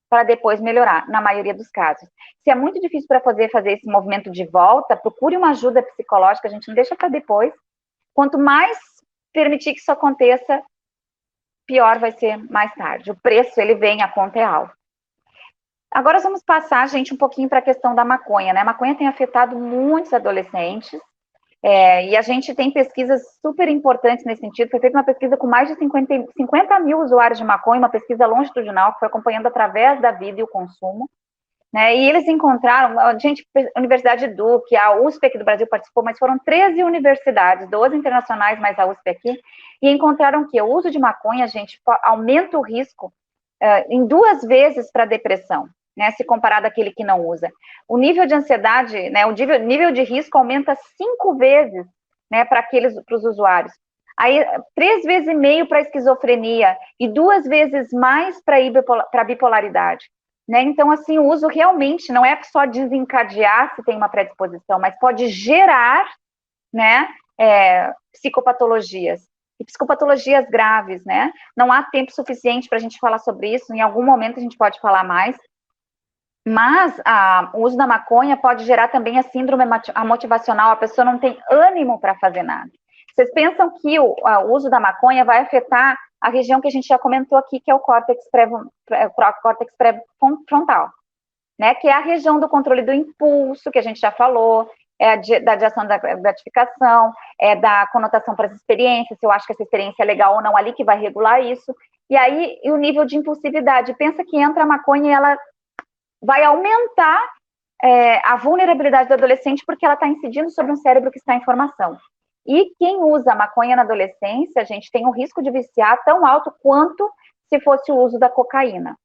para depois melhorar, na maioria dos casos. Se é muito difícil para fazer esse movimento de volta, procure uma ajuda psicológica, a gente não deixa para depois. Quanto mais permitir que isso aconteça, pior vai ser mais tarde. O preço, ele vem, a conta é alta. Agora vamos passar, gente, um pouquinho para a questão da maconha, né? A maconha tem afetado muitos adolescentes, e a gente tem pesquisas super importantes nesse sentido. Foi feita uma pesquisa com mais de 50 mil usuários de maconha, uma pesquisa longitudinal que foi acompanhando através da vida e o consumo, né? E eles encontraram, a Universidade Duke, a USP aqui do Brasil participou, mas foram 13 universidades, 12 internacionais, mais a USP aqui, e encontraram que o uso de maconha, gente, aumenta o risco em 2 vezes para depressão. né, se comparado àquele que não usa. O nível de ansiedade, né, o nível de risco aumenta 5 vezes, né, para os usuários. Aí, 3,5 vezes para esquizofrenia e 2 vezes mais para bipolaridade. Né? Então, assim, o uso realmente não é só desencadear se tem uma predisposição, mas pode gerar, né, psicopatologias. E psicopatologias graves, né? Não há tempo suficiente para a gente falar sobre isso, em algum momento a gente pode falar mais, mas o uso da maconha pode gerar também a síndrome motivacional, a pessoa não tem ânimo para fazer nada. Vocês pensam que o uso da maconha vai afetar a região que a gente já comentou aqui, que é o córtex pré-frontal, né? Que é a região do controle do impulso, que a gente já falou, da direção da gratificação, da conotação para as experiências, se eu acho que essa experiência é legal ou não, ali que vai regular isso. E aí, o nível de impulsividade. Pensa que entra a maconha e ela vai aumentar a vulnerabilidade do adolescente porque ela está incidindo sobre um cérebro que está em formação. E quem usa a maconha na adolescência, gente, tem um risco de viciar tão alto quanto se fosse o uso da cocaína,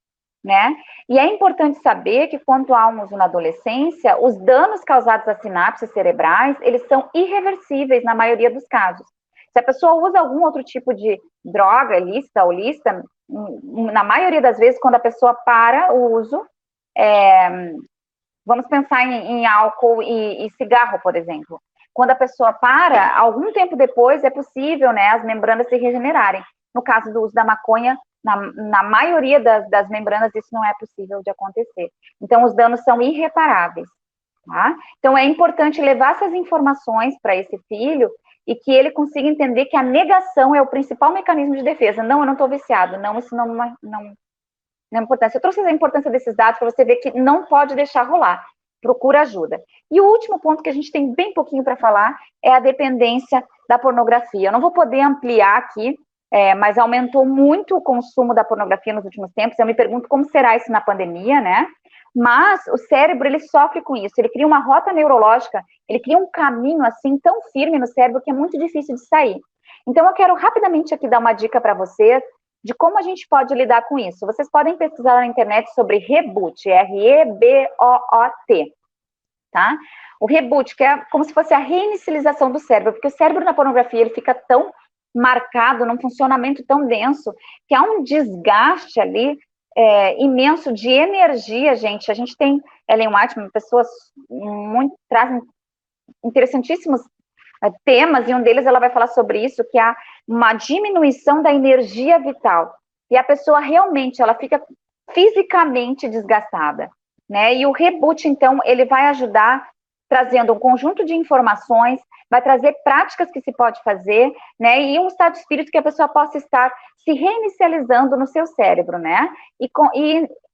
né? E é importante saber que quando há um uso na adolescência, os danos causados às sinapses cerebrais, eles são irreversíveis na maioria dos casos. Se a pessoa usa algum outro tipo de droga, ilícita ou lícita, na maioria das vezes, quando a pessoa para o uso, vamos pensar em álcool e cigarro, por exemplo. Quando a pessoa para, algum tempo depois é possível, né, as membranas se regenerarem. No caso do uso da maconha, na maioria das membranas, isso não é possível de acontecer. Então, os danos são irreparáveis. Tá? Então, é importante levar essas informações para esse filho e que ele consiga entender que a negação é o principal mecanismo de defesa. Não, eu não estou viciado. Não, isso não é importância. Eu trouxe a importância desses dados para você ver que não pode deixar rolar. Procura ajuda. E o último ponto que a gente tem bem pouquinho para falar é a dependência da pornografia. Eu não vou poder ampliar aqui, mas aumentou muito o consumo da pornografia nos últimos tempos. Eu me pergunto como será isso na pandemia, né? Mas o cérebro, ele sofre com isso. Ele cria uma rota neurológica, ele cria um caminho assim tão firme no cérebro que é muito difícil de sair. Então, eu quero rapidamente aqui dar uma dica para vocês de como a gente pode lidar com isso. Vocês podem pesquisar na internet sobre reboot, R-E-B-O-O-T, tá? O reboot, que é como se fosse a reinicialização do cérebro, porque o cérebro na pornografia, ele fica tão marcado, num funcionamento tão denso, que há um desgaste ali imenso de energia, gente. A gente tem, Ellen White, pessoas trazem interessantíssimos temas, e um deles ela vai falar sobre isso, que há uma diminuição da energia vital, e a pessoa realmente, ela fica fisicamente desgastada, né, e o reboot, então, ele vai ajudar trazendo um conjunto de informações, vai trazer práticas que se pode fazer, né, e um estado de espírito que a pessoa possa estar se reinicializando no seu cérebro, né, e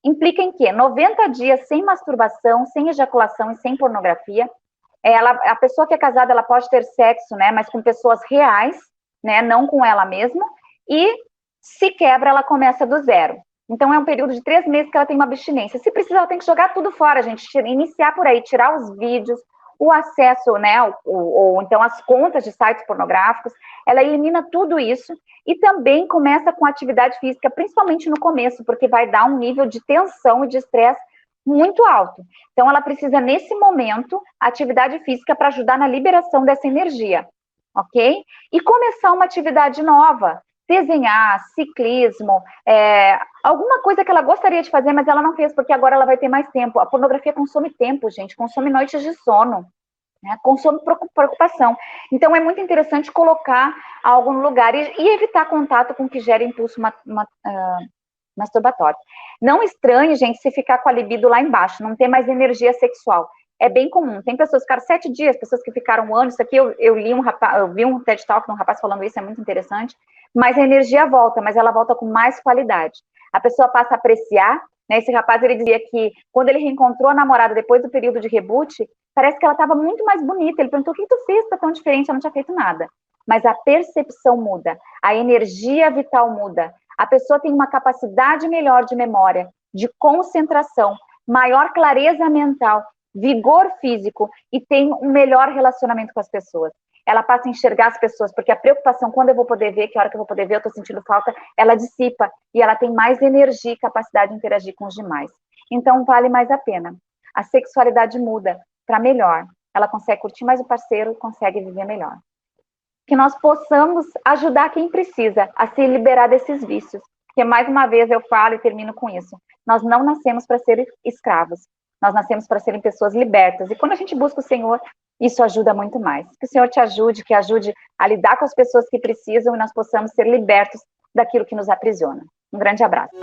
implica em quê? 90 dias sem masturbação, sem ejaculação e sem pornografia. A pessoa que é casada, ela pode ter sexo, né, mas com pessoas reais, né, não com ela mesma, e se quebra, ela começa do zero. Então, é um período de 3 meses que ela tem uma abstinência. Se precisar, ela tem que jogar tudo fora, gente, iniciar por aí, tirar os vídeos, o acesso, né, ou então as contas de sites pornográficos, ela elimina tudo isso e também começa com atividade física, principalmente no começo, porque vai dar um nível de tensão e de estresse muito alto. Então, ela precisa, nesse momento, atividade física para ajudar na liberação dessa energia, ok? E começar uma atividade nova, desenhar, ciclismo, alguma coisa que ela gostaria de fazer, mas ela não fez, porque agora ela vai ter mais tempo. A pornografia consome tempo, gente, consome noites de sono, né? Consome preocupação. Então, é muito interessante colocar algo no lugar e evitar contato com o que gera impulso masturbatório. Não estranhe, gente, se ficar com a libido lá embaixo, não ter mais energia sexual. É bem comum. Tem pessoas que ficaram 7 dias, pessoas que ficaram 1 ano. Isso aqui eu vi um TED Talk de um rapaz falando isso, é muito interessante. Mas a energia volta, mas ela volta com mais qualidade. A pessoa passa a apreciar, né? Esse rapaz, ele dizia que quando ele reencontrou a namorada depois do período de reboot, parece que ela estava muito mais bonita. Ele perguntou: o que tu fez para tão diferente? Ela não tinha feito nada. Mas a percepção muda, a energia vital muda. A pessoa tem uma capacidade melhor de memória, de concentração, maior clareza mental, vigor físico e tem um melhor relacionamento com as pessoas. Ela passa a enxergar as pessoas, porque a preocupação, quando eu vou poder ver, que hora que eu vou poder ver, eu estou sentindo falta, ela dissipa e ela tem mais energia e capacidade de interagir com os demais. Então vale mais a pena. A sexualidade muda para melhor. Ela consegue curtir mais o parceiro, consegue viver melhor. Que nós possamos ajudar quem precisa a se liberar desses vícios. Porque, mais uma vez, eu falo e termino com isso. Nós não nascemos para ser escravos. Nós nascemos para serem pessoas libertas. E quando a gente busca o Senhor, isso ajuda muito mais. Que o Senhor te ajude, que ajude a lidar com as pessoas que precisam e nós possamos ser libertos daquilo que nos aprisiona. Um grande abraço.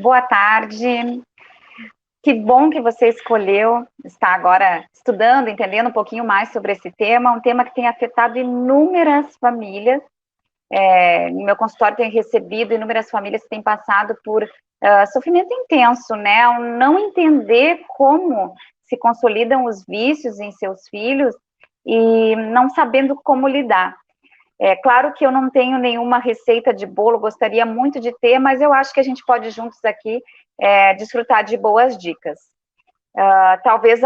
boa tarde. Que bom que você escolheu estar agora estudando, entendendo um pouquinho mais sobre esse tema, um tema que tem afetado inúmeras famílias. No meu consultório tenho recebido inúmeras famílias que têm passado por sofrimento intenso, né? Ao não entender como se consolidam os vícios em seus filhos e não sabendo como lidar. É claro que eu não tenho nenhuma receita de bolo, gostaria muito de ter, mas eu acho que a gente pode juntos aqui desfrutar de boas dicas. Talvez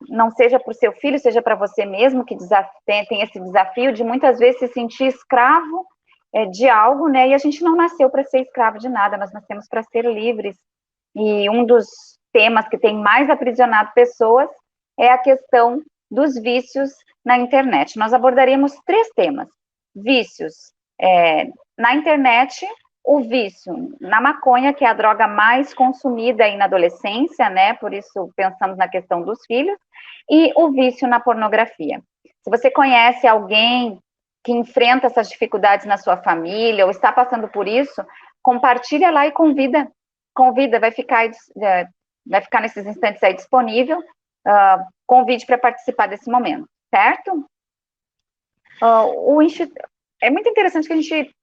não seja para o seu filho, seja para você mesmo que tem esse desafio de muitas vezes se sentir escravo de algo, né? E a gente não nasceu para ser escravo de nada, nós nascemos para ser livres. E um dos temas que tem mais aprisionado pessoas é a questão dos vícios na internet. Nós abordaremos 3 temas: vícios na internet, o vício na maconha, que é a droga mais consumida aí na adolescência, né? Por isso pensamos na questão dos filhos, e o vício na pornografia. Se você conhece alguém que enfrenta essas dificuldades na sua família ou está passando por isso, compartilha lá e convida, vai ficar nesses instantes aí disponível, convide para participar desse momento, certo? É muito interessante que a gente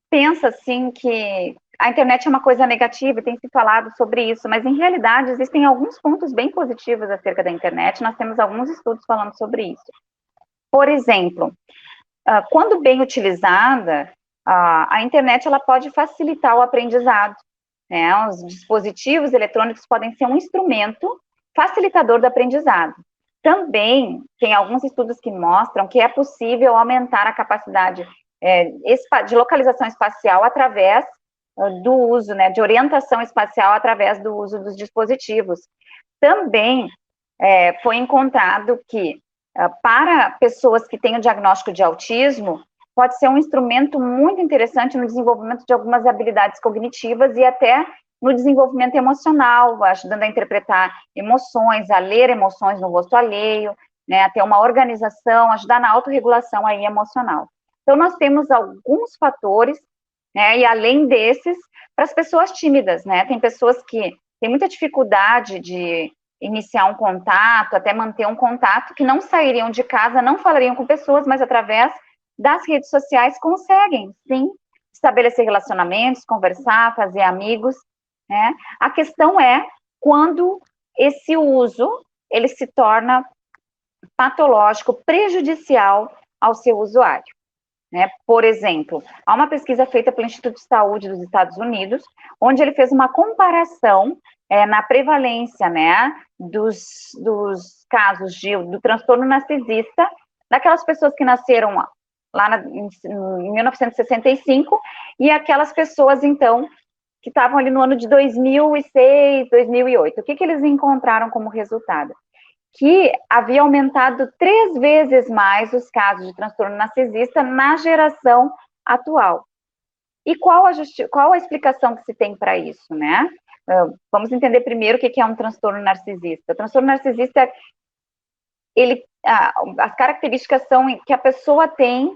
pensa assim que a internet é uma coisa negativa, tem se falado sobre isso, mas em realidade existem alguns pontos bem positivos acerca da internet, nós temos alguns estudos falando sobre isso. Por exemplo, quando bem utilizada, a internet ela pode facilitar o aprendizado, né? Os dispositivos eletrônicos podem ser um instrumento facilitador do aprendizado. Também tem alguns estudos que mostram que é possível aumentar a capacidade de localização espacial através do uso, né, de orientação espacial através do uso dos dispositivos. Também foi encontrado que para pessoas que têm o diagnóstico de autismo, pode ser um instrumento muito interessante no desenvolvimento de algumas habilidades cognitivas e até no desenvolvimento emocional, ajudando a interpretar emoções, a ler emoções no rosto alheio, né, a ter uma organização, ajudar na autorregulação aí emocional. Então, nós temos alguns fatores, né, e além desses, para as pessoas tímidas, né, tem pessoas que têm muita dificuldade de iniciar um contato, até manter um contato, que não sairiam de casa, não falariam com pessoas, mas através das redes sociais conseguem, sim, estabelecer relacionamentos, conversar, fazer amigos, né? A questão é quando esse uso, ele se torna patológico, prejudicial ao seu usuário, né? Por exemplo, há uma pesquisa feita pelo Instituto de Saúde dos Estados Unidos, onde ele fez uma comparação na prevalência, né, dos casos do transtorno narcisista, daquelas pessoas que nasceram lá em 1965, e aquelas pessoas, então, que estavam ali no ano de 2006, 2008. O que eles encontraram como resultado? Que havia aumentado 3 vezes mais os casos de transtorno narcisista na geração atual. E qual a explicação que se tem para isso, né? Vamos entender primeiro o que é um transtorno narcisista. O transtorno narcisista, as características são que a pessoa tem,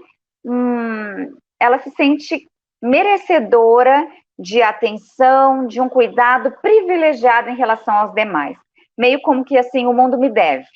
ela se sente merecedora de atenção, de um cuidado privilegiado em relação aos demais. Meio como que, assim, o mundo me deve,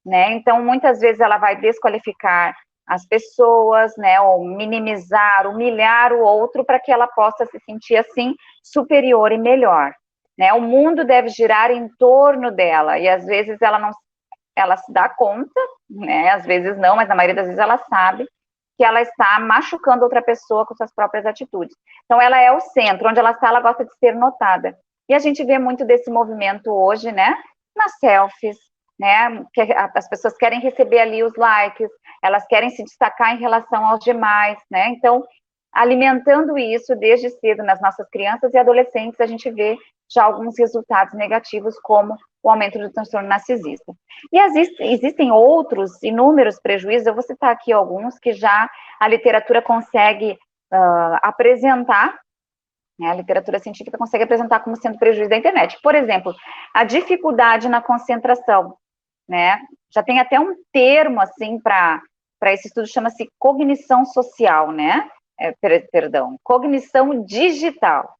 né? Então, muitas vezes ela vai desqualificar as pessoas, né, ou minimizar, humilhar o outro para que ela possa se sentir, assim, superior e melhor, né? O mundo deve girar em torno dela, e às vezes ela se dá conta, né, às vezes não, mas na maioria das vezes ela sabe que ela está machucando outra pessoa com suas próprias atitudes. Então, ela é o centro, onde ela está, ela gosta de ser notada. E a gente vê muito desse movimento hoje, né, nas selfies, né, que as pessoas querem receber ali os likes, elas querem se destacar em relação aos demais, né, então, alimentando isso desde cedo nas nossas crianças e adolescentes, a gente vê já alguns resultados negativos, como o aumento do transtorno narcisista. E existem outros inúmeros prejuízos, eu vou citar aqui alguns que já a literatura consegue apresentar, né, a literatura científica consegue apresentar como sendo prejuízo da internet. Por exemplo, a dificuldade na concentração, né? Já tem até um termo, assim, para esse estudo, chama-se cognição social, né? Cognição digital.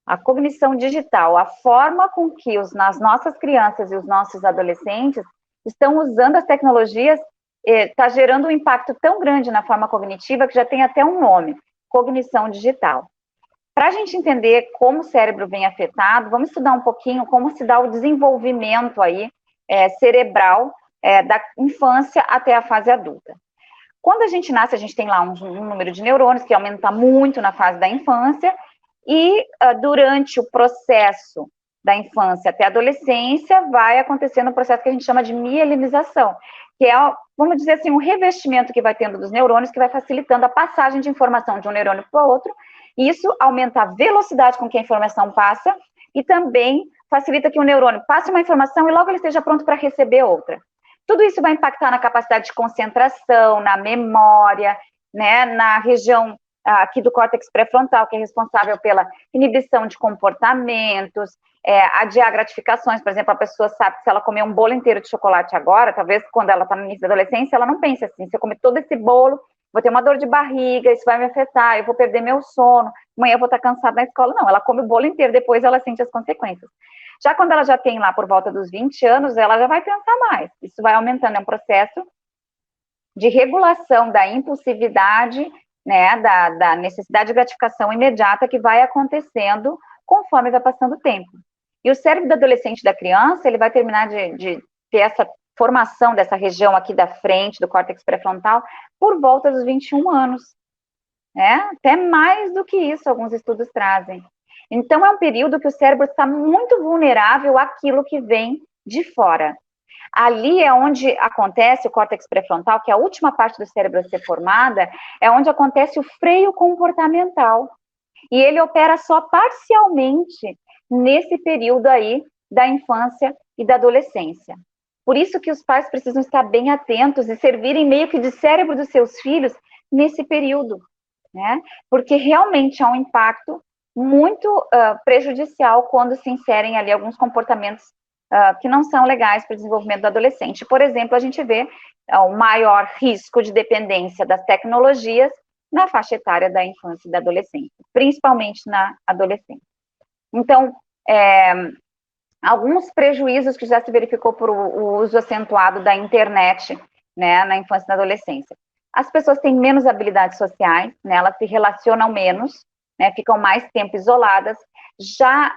A cognição digital, a forma com que as nossas crianças e os nossos adolescentes estão usando as tecnologias, está gerando um impacto tão grande na forma cognitiva que já tem até um nome, cognição digital. Para a gente entender como o cérebro vem afetado, vamos estudar um pouquinho como se dá o desenvolvimento aí, cerebral da infância até a fase adulta. Quando a gente nasce, a gente tem lá um número de neurônios que aumenta muito na fase da infância, e durante o processo da infância até a adolescência, vai acontecendo um processo que a gente chama de mielinização, que é, vamos dizer assim, um revestimento que vai tendo dos neurônios, que vai facilitando a passagem de informação de um neurônio para o outro. Isso aumenta a velocidade com que a informação passa e também facilita que o neurônio passe uma informação e logo ele esteja pronto para receber outra. Tudo isso vai impactar na capacidade de concentração, na memória, né, na região aqui do córtex pré-frontal, que é responsável pela inibição de comportamentos, adiar gratificações. Por exemplo, a pessoa sabe que se ela comer um bolo inteiro de chocolate agora, talvez quando ela está no início da adolescência, ela não pense assim, se eu comer todo esse bolo, vou ter uma dor de barriga, isso vai me afetar, eu vou perder meu sono, amanhã eu vou estar cansada na escola. Não, ela come o bolo inteiro, depois ela sente as consequências. Já quando ela já tem lá por volta dos 20 anos, ela já vai pensar mais. Isso vai aumentando, é um processo de regulação da impulsividade, né, da necessidade de gratificação imediata que vai acontecendo conforme vai passando o tempo. E o cérebro do adolescente e da criança, ele vai terminar de ter essa formação dessa região aqui da frente, do córtex pré-frontal, por volta dos 21 anos. Né? Até mais do que isso, alguns estudos trazem. Então, é um período que o cérebro está muito vulnerável àquilo que vem de fora. Ali é onde acontece o córtex pré-frontal, que é a última parte do cérebro a ser formada, é onde acontece o freio comportamental. E ele opera só parcialmente nesse período aí da infância e da adolescência. Por isso que os pais precisam estar bem atentos e servirem meio que de cérebro dos seus filhos nesse período, né? Porque realmente há um impacto muito prejudicial quando se inserem ali alguns comportamentos que não são legais para o desenvolvimento do adolescente. Por exemplo, a gente vê o maior risco de dependência das tecnologias na faixa etária da infância e da adolescência, principalmente na adolescência. Então, alguns prejuízos que já se verificou por o uso acentuado da internet, né, na infância e na adolescência. As pessoas têm menos habilidades sociais, né, elas se relacionam menos, né, ficam mais tempo isoladas. Já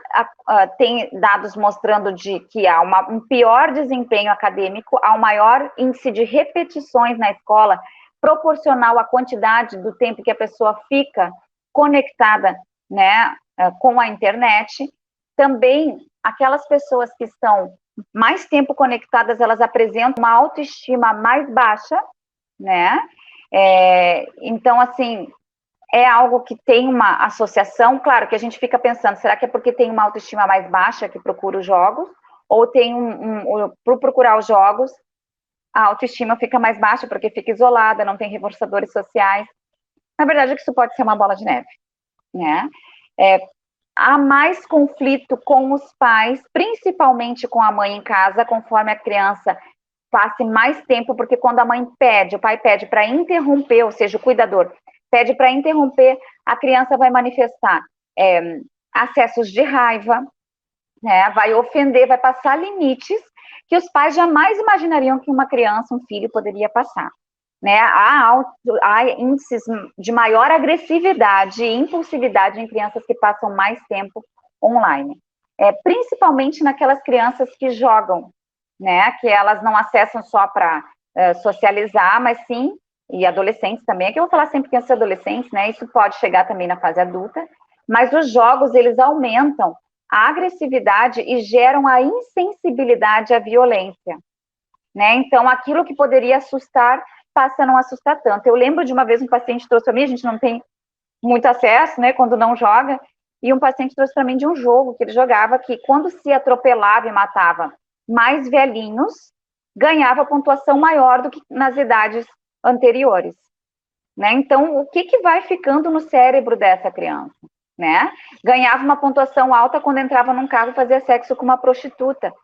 tem dados mostrando que há um pior desempenho acadêmico, há um maior índice de repetições na escola, proporcional à quantidade do tempo que a pessoa fica conectada, né, com a internet. Também, aquelas pessoas que estão mais tempo conectadas, elas apresentam uma autoestima mais baixa, né? Então, assim, é algo que tem uma associação. Claro que a gente fica pensando, será que é porque tem uma autoestima mais baixa que procura os jogos? Ou tem por procurar os jogos, a autoestima fica mais baixa porque fica isolada, não tem reforçadores sociais. Na verdade, isso pode ser uma bola de neve, né? Há mais conflito com os pais, principalmente com a mãe em casa, conforme a criança passe mais tempo, porque quando a mãe pede, o pai pede para interromper, ou seja, o cuidador pede para interromper, a criança vai manifestar acessos de raiva, né? Vai ofender, vai passar limites que os pais jamais imaginariam que uma criança, um filho, poderia passar. Né? Há índices de maior agressividade e impulsividade em crianças que passam mais tempo online. Principalmente naquelas crianças que jogam, né? Que elas não acessam só para socializar, mas sim, e adolescentes também, é que eu vou falar sempre crianças e adolescentes, né? Isso pode chegar também na fase adulta, mas os jogos, eles aumentam a agressividade e geram a insensibilidade à violência, né? Então, aquilo que poderia assustar passa a não assustar tanto. Eu lembro de uma vez um paciente trouxe para mim, a gente não tem muito acesso, né, quando não joga, e um paciente trouxe para mim de um jogo que ele jogava, que quando se atropelava e matava mais velhinhos, ganhava pontuação maior do que nas idades anteriores, né? Então, o que vai ficando no cérebro dessa criança, né? Ganhava uma pontuação alta quando entrava num carro e fazia sexo com uma prostituta.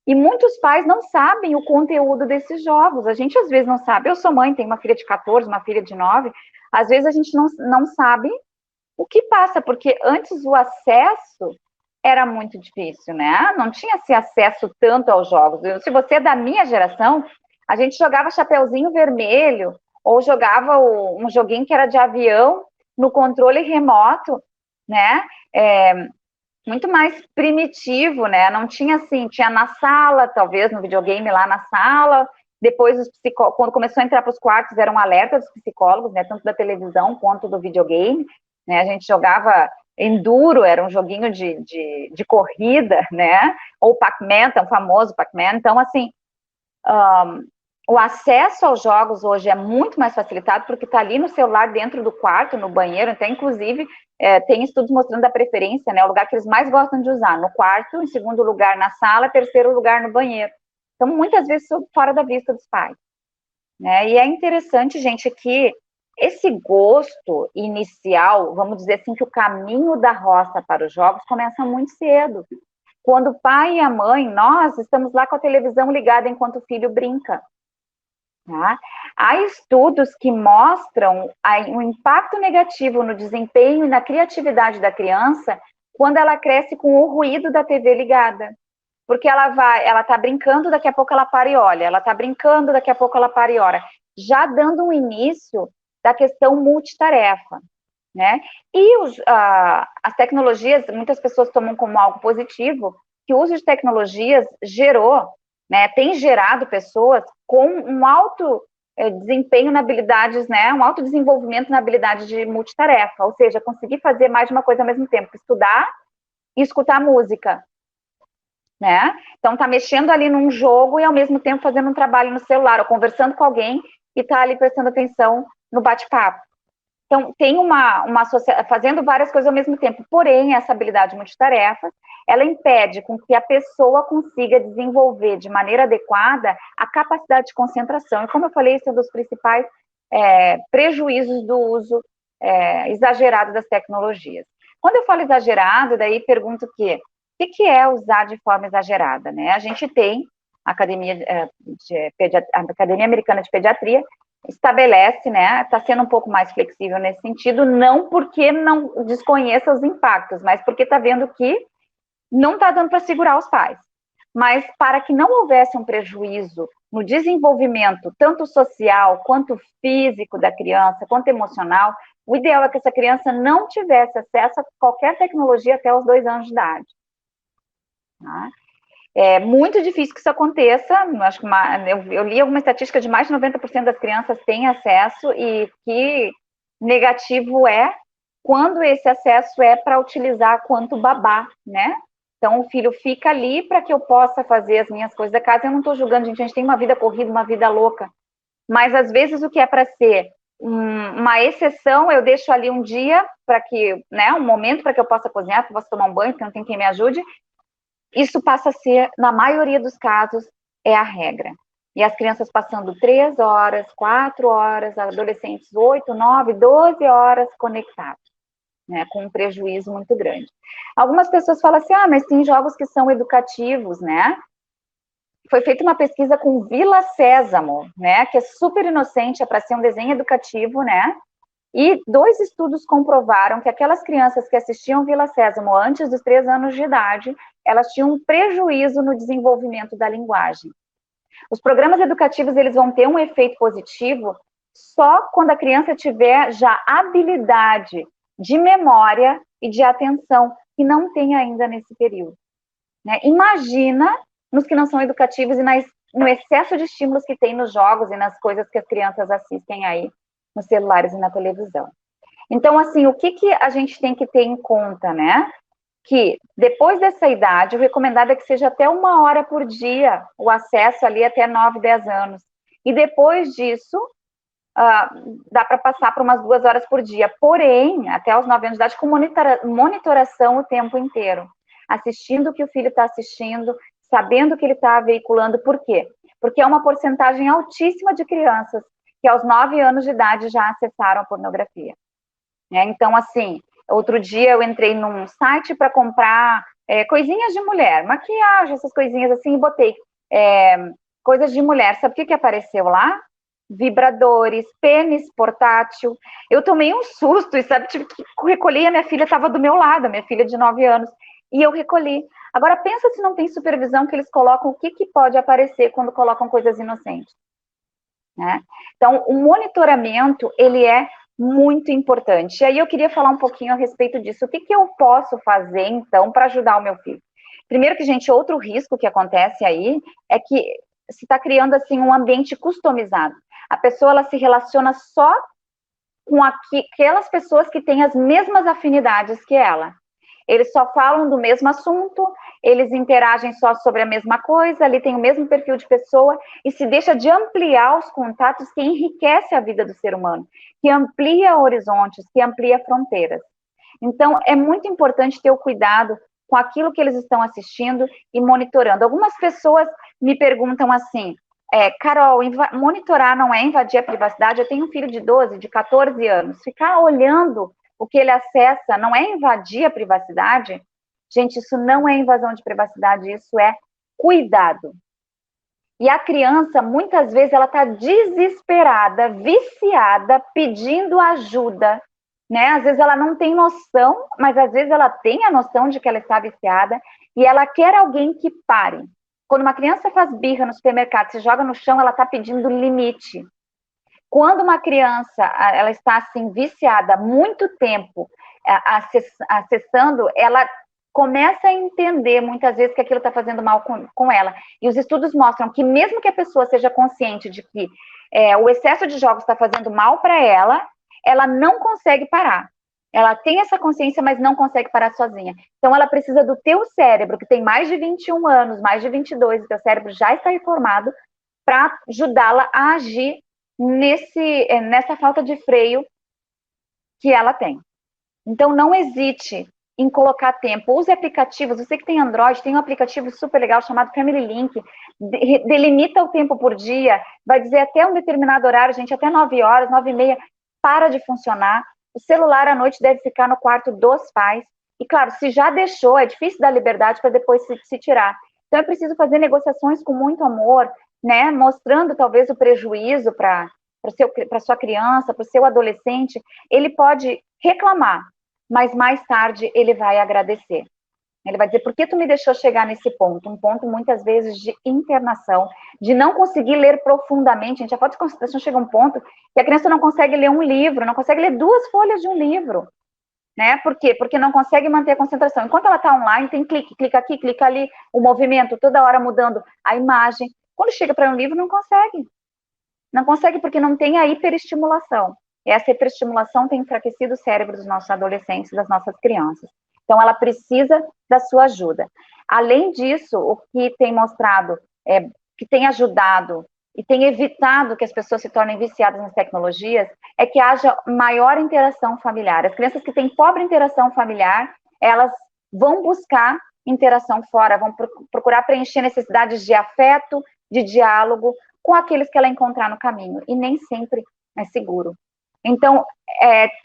E muitos pais não sabem o conteúdo desses jogos. A gente, às vezes, não sabe. Eu sou mãe, tenho uma filha de 14, uma filha de 9. Às vezes, a gente não sabe O que passa? Porque antes o acesso era muito difícil, né? Não tinha esse acesso tanto aos jogos. Se você é da minha geração, a gente jogava Chapeuzinho Vermelho, ou jogava um joguinho que era de avião no controle remoto, né? Muito mais primitivo, né? Não tinha assim, tinha na sala, talvez no videogame lá na sala. Depois, quando começou a entrar para os quartos, era um alerta dos psicólogos, né? Tanto da televisão quanto do videogame. Né? A gente jogava Enduro, era um joguinho de corrida, né? Ou Pac-Man, tão famoso Pac-Man. Então, assim, o acesso aos jogos hoje é muito mais facilitado porque está ali no celular dentro do quarto, no banheiro, até inclusive tem estudos mostrando a preferência, né, o lugar que eles mais gostam de usar, no quarto, em segundo lugar na sala, terceiro lugar no banheiro. Então, muitas vezes fora da vista dos pais. Né? E é interessante, gente, que esse gosto inicial, vamos dizer assim, que o caminho da roça para os jogos começa muito cedo. Quando o pai e a mãe, nós estamos lá com a televisão ligada enquanto o filho brinca. Tá? Há estudos que mostram o impacto negativo no desempenho e na criatividade da criança quando ela cresce com o ruído da TV ligada. Porque ela tá brincando, daqui a pouco ela para e olha, ela tá brincando, daqui a pouco ela para e olha, já dando um início da questão multitarefa. Né? E as tecnologias, muitas pessoas tomam como algo positivo, que o uso de tecnologias gerou, né, tem gerado pessoas com um alto desempenho na habilidades, né, um alto desenvolvimento na habilidade de multitarefa, ou seja, conseguir fazer mais de uma coisa ao mesmo tempo, estudar e escutar música. Né? Então, tá mexendo ali num jogo e ao mesmo tempo fazendo um trabalho no celular, ou conversando com alguém e tá ali prestando atenção no bate-papo. Então, tem fazendo várias coisas ao mesmo tempo. Porém, essa habilidade multitarefa, ela impede com que a pessoa consiga desenvolver de maneira adequada a capacidade de concentração. E como eu falei, esse é um dos principais prejuízos do uso exagerado das tecnologias. Quando eu falo exagerado, daí pergunto o que é usar de forma exagerada? Né? A gente tem a Academia Americana de Pediatria, estabelece, né, está sendo um pouco mais flexível nesse sentido, não porque não desconheça os impactos, mas porque está vendo que não está dando para segurar os pais. Mas para que não houvesse um prejuízo no desenvolvimento, tanto social, quanto físico da criança, quanto emocional, o ideal é que essa criança não tivesse acesso a qualquer tecnologia até os 2 anos de idade. Tá? É muito difícil que isso aconteça, acho que eu li alguma estatística de mais de 90% das crianças têm acesso e que negativo é quando esse acesso é para utilizar quanto babá, né? Então, o filho fica ali para que eu possa fazer as minhas coisas da casa. Eu não estou julgando, gente, a gente tem uma vida corrida, uma vida louca, mas às vezes o que é para ser uma exceção, eu deixo ali um dia para que, né, um momento para que eu possa cozinhar, para que eu possa tomar um banho, porque não tem quem me ajude. Isso passa a ser, na maioria dos casos, é a regra. E as crianças passando 3 horas, 4 horas, adolescentes 8, 9, 12 horas conectados, né, com um prejuízo muito grande. Algumas pessoas falam assim, mas tem jogos que são educativos, né? Foi feita uma pesquisa com Vila Sésamo, né, que é super inocente, é para ser um desenho educativo, né? E 2 estudos comprovaram que aquelas crianças que assistiam Vila Sésamo antes dos 3 anos de idade, elas tinham um prejuízo no desenvolvimento da linguagem. Os programas educativos, eles vão ter um efeito positivo só quando a criança tiver já habilidade de memória e de atenção, que não tem ainda nesse período. Né? Imagina nos que não são educativos e no excesso de estímulos que tem nos jogos e nas coisas que as crianças assistem aí nos celulares e na televisão. Então, assim, o que a gente tem que ter em conta, né? Que depois dessa idade, o recomendado é que seja até 1 hora por dia o acesso ali até 9, 10 anos. E depois disso, dá para passar para umas 2 horas por dia. Porém, até os 9 anos de idade, com monitoração o tempo inteiro. Assistindo o que o filho está assistindo, sabendo o que ele está veiculando. Por quê? Porque é uma porcentagem altíssima de crianças que aos 9 anos de idade já acessaram a pornografia. Então, assim, outro dia eu entrei num site para comprar coisinhas de mulher, maquiagem, essas coisinhas assim, e botei coisas de mulher. Sabe o que apareceu lá? vibradores, pênis portátil. Eu tomei um susto e, sabe, tive que recolher, a minha filha estava do meu lado, a minha filha de 9 anos, e eu recolhi. Agora, pensa se não tem supervisão que eles colocam, o que pode aparecer quando colocam coisas inocentes, né? Então, o monitoramento, ele é muito importante. E aí eu queria falar um pouquinho a respeito disso. O que eu posso fazer, então, para ajudar o meu filho? Primeiro que, gente, outro risco que acontece aí é que se está criando, assim, um ambiente customizado. A pessoa, ela se relaciona só com aquelas pessoas que têm as mesmas afinidades que ela. Eles só falam do mesmo assunto, eles interagem só sobre a mesma coisa, ali tem o mesmo perfil de pessoa, e se deixa de ampliar os contatos que enriquece a vida do ser humano, que amplia horizontes, que amplia fronteiras. Então, é muito importante ter o cuidado com aquilo que eles estão assistindo e monitorando. Algumas pessoas me perguntam assim, Carol, monitorar não é invadir a privacidade? Eu tenho um filho de 12, de 14 anos. Ficar olhando o que ele acessa não é invadir a privacidade? Gente, isso não é invasão de privacidade, isso é cuidado. E a criança, muitas vezes, ela está desesperada, viciada, pedindo ajuda, né? Às vezes ela não tem noção, mas às vezes ela tem a noção de que ela está viciada e ela quer alguém que pare. Quando uma criança faz birra no supermercado, se joga no chão, ela está pedindo limite. Quando uma criança ela está assim viciada há muito tempo acessando, ela começa a entender muitas vezes que aquilo está fazendo mal com ela. E os estudos mostram que mesmo que a pessoa seja consciente de que o excesso de jogos está fazendo mal para ela, ela não consegue parar. Ela tem essa consciência, mas não consegue parar sozinha. Então, ela precisa do teu cérebro, que tem mais de 21 anos, mais de 22, o teu cérebro já está informado, para ajudá-la a agir nessa falta de freio que ela tem. Então, não hesite em colocar tempo. Use aplicativos. Você que tem Android, tem um aplicativo super legal chamado Family Link. Delimita o tempo por dia. Vai dizer até um determinado horário, gente, até 9 horas, 9h30, para de funcionar. O celular à noite deve ficar no quarto dos pais. E, claro, se já deixou, é difícil dar liberdade para depois se tirar. Então, é preciso fazer negociações com muito amor, né? Mostrando, talvez, o prejuízo para sua criança, para o seu adolescente. Ele pode reclamar, mas mais tarde ele vai agradecer. Ele vai dizer, por que tu me deixou chegar nesse ponto? Um ponto, muitas vezes, de internação, de não conseguir ler profundamente. Gente, a falta de concentração chega a um ponto que a criança não consegue ler um livro, não consegue ler 2 folhas de um livro. Né? Por quê? Porque não consegue manter a concentração. Enquanto ela está online, tem clique, clica aqui, clica ali, o movimento, toda hora mudando a imagem. Quando chega para um livro, não consegue. Não consegue porque não tem a hiperestimulação. E essa hiperestimulação tem enfraquecido o cérebro dos nossos adolescentes, das nossas crianças. Então, ela precisa da sua ajuda. Além disso, o que tem mostrado, que tem ajudado e tem evitado que as pessoas se tornem viciadas nas tecnologias, é que haja maior interação familiar. As crianças que têm pobre interação familiar, elas vão buscar interação fora, vão procurar preencher necessidades de afeto, de diálogo, com aqueles que ela encontrar no caminho, e nem sempre é seguro. Então,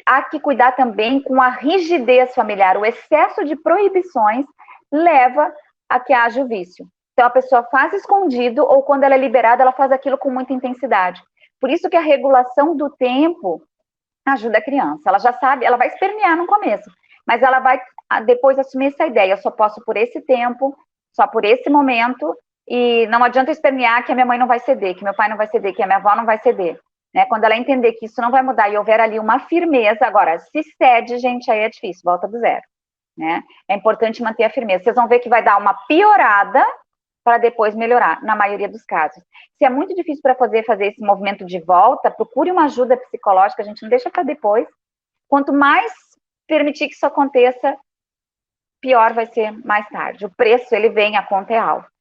há que cuidar também com a rigidez familiar. O excesso de proibições leva a que haja o vício. Então, a pessoa faz escondido, ou quando ela é liberada, ela faz aquilo com muita intensidade. Por isso que a regulação do tempo ajuda a criança. Ela já sabe, ela vai espernear no começo, mas ela vai depois assumir essa ideia. Eu só posso por esse tempo, só por esse momento, e não adianta eu espernear que a minha mãe não vai ceder, que meu pai não vai ceder, que a minha avó não vai ceder. Né? Quando ela entender que isso não vai mudar e houver ali uma firmeza, agora, se cede, gente, aí é difícil, volta do zero. Né? É importante manter a firmeza. Vocês vão ver que vai dar uma piorada para depois melhorar, na maioria dos casos. Se é muito difícil para fazer esse movimento de volta, procure uma ajuda psicológica, a gente não deixa para depois. Quanto mais permitir que isso aconteça, pior vai ser mais tarde. O preço, ele vem, a conta é alta.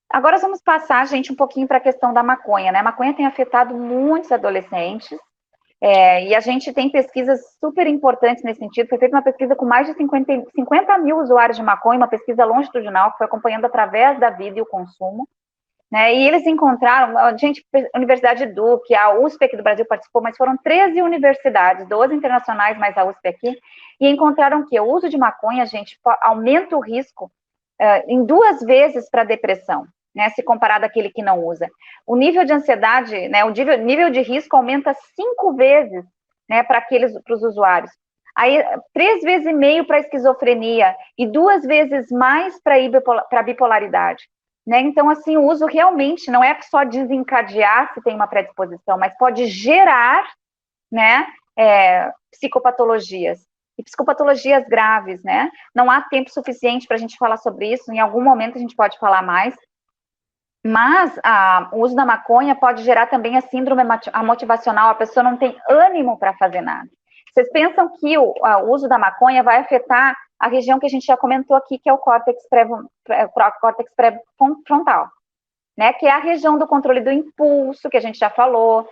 Agora vamos passar, gente, um pouquinho para a questão da maconha, né? A maconha tem afetado muitos adolescentes, e a gente tem pesquisas super importantes nesse sentido. Foi feita uma pesquisa com mais de 50 mil usuários de maconha, uma pesquisa longitudinal que foi acompanhando através da vida e o consumo, né? E eles encontraram, a Universidade Duke, a USP aqui do Brasil participou, mas foram 13 universidades, 12 internacionais, mais a USP aqui, e encontraram que o uso de maconha, gente, aumenta o risco em 2 vezes para depressão. né, se comparado àquele que não usa. O nível de ansiedade, né, o nível de risco aumenta 5 vezes, né, para os usuários. Aí, 3,5 vezes para esquizofrenia e 2 vezes mais para bipolaridade. Né? Então, assim, o uso realmente não é só desencadear se tem uma predisposição, mas pode gerar, né, psicopatologias. E psicopatologias graves, né? Não há tempo suficiente para a gente falar sobre isso, em algum momento a gente pode falar mais, mas o uso da maconha pode gerar também a síndrome motivacional, a pessoa não tem ânimo para fazer nada. Vocês pensam que o uso da maconha vai afetar a região que a gente já comentou aqui, que é o córtex pré-frontal, né? Que é a região do controle do impulso, que a gente já falou,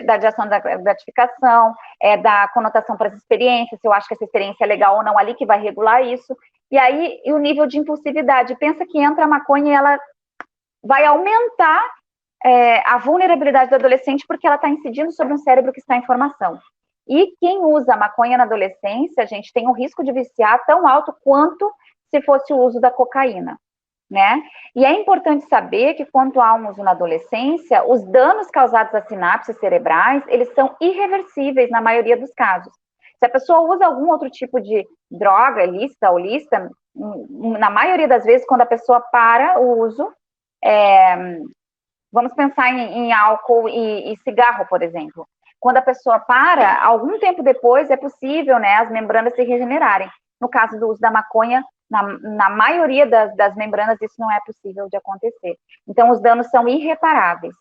da ação da gratificação, da conotação para as experiências, se eu acho que essa experiência é legal ou não, ali que vai regular isso. E aí, o nível de impulsividade. Pensa que entra a maconha e ela vai aumentar a vulnerabilidade do adolescente porque ela está incidindo sobre um cérebro que está em formação. E quem usa maconha na adolescência, gente, tem um risco de viciar tão alto quanto se fosse o uso da cocaína, né? E é importante saber que quando há um uso na adolescência, os danos causados às sinapses cerebrais, eles são irreversíveis na maioria dos casos. Se a pessoa usa algum outro tipo de droga, ilícita ou lícita, na maioria das vezes, quando a pessoa para o uso, vamos pensar em álcool e cigarro, por exemplo. Quando a pessoa para, algum tempo depois é possível, né, as membranas se regenerarem. No caso do uso da maconha, na maioria das membranas, isso não é possível de acontecer. Então, os danos são irreparáveis.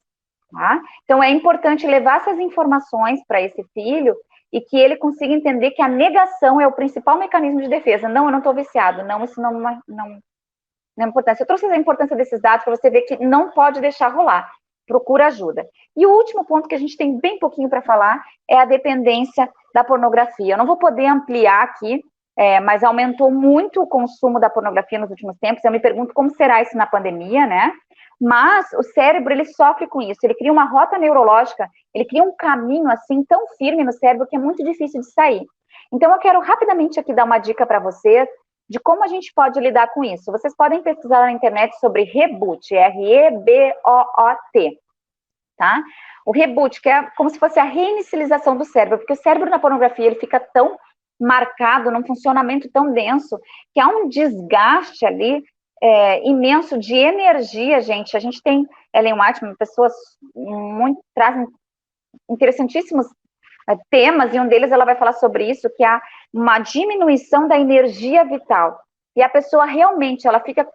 Tá? Então, é importante levar essas informações para esse filho e que ele consiga entender que a negação é o principal mecanismo de defesa. Não, eu não estou viciado. Não, isso não é importância. Eu trouxe a importância desses dados para você ver que não pode deixar rolar. Procura ajuda. E o último ponto que a gente tem bem pouquinho para falar é a dependência da pornografia. Eu não vou poder ampliar aqui, mas aumentou muito o consumo da pornografia nos últimos tempos. Eu me pergunto como será isso na pandemia, né? Mas o cérebro, ele sofre com isso. Ele cria uma rota neurológica, ele cria um caminho assim tão firme no cérebro que é muito difícil de sair. Então, eu quero rapidamente aqui dar uma dica para vocês de como a gente pode lidar com isso. Vocês podem pesquisar na internet sobre reboot, R-E-B-O-O-T, tá? O reboot, que é como se fosse a reinicialização do cérebro, porque o cérebro na pornografia, ele fica tão marcado, num funcionamento tão denso, que há um desgaste ali imenso de energia, gente. A gente tem, Ellen White, pessoas trazem interessantíssimos temas, e um deles ela vai falar sobre isso, que é uma diminuição da energia vital. E a pessoa realmente, ela fica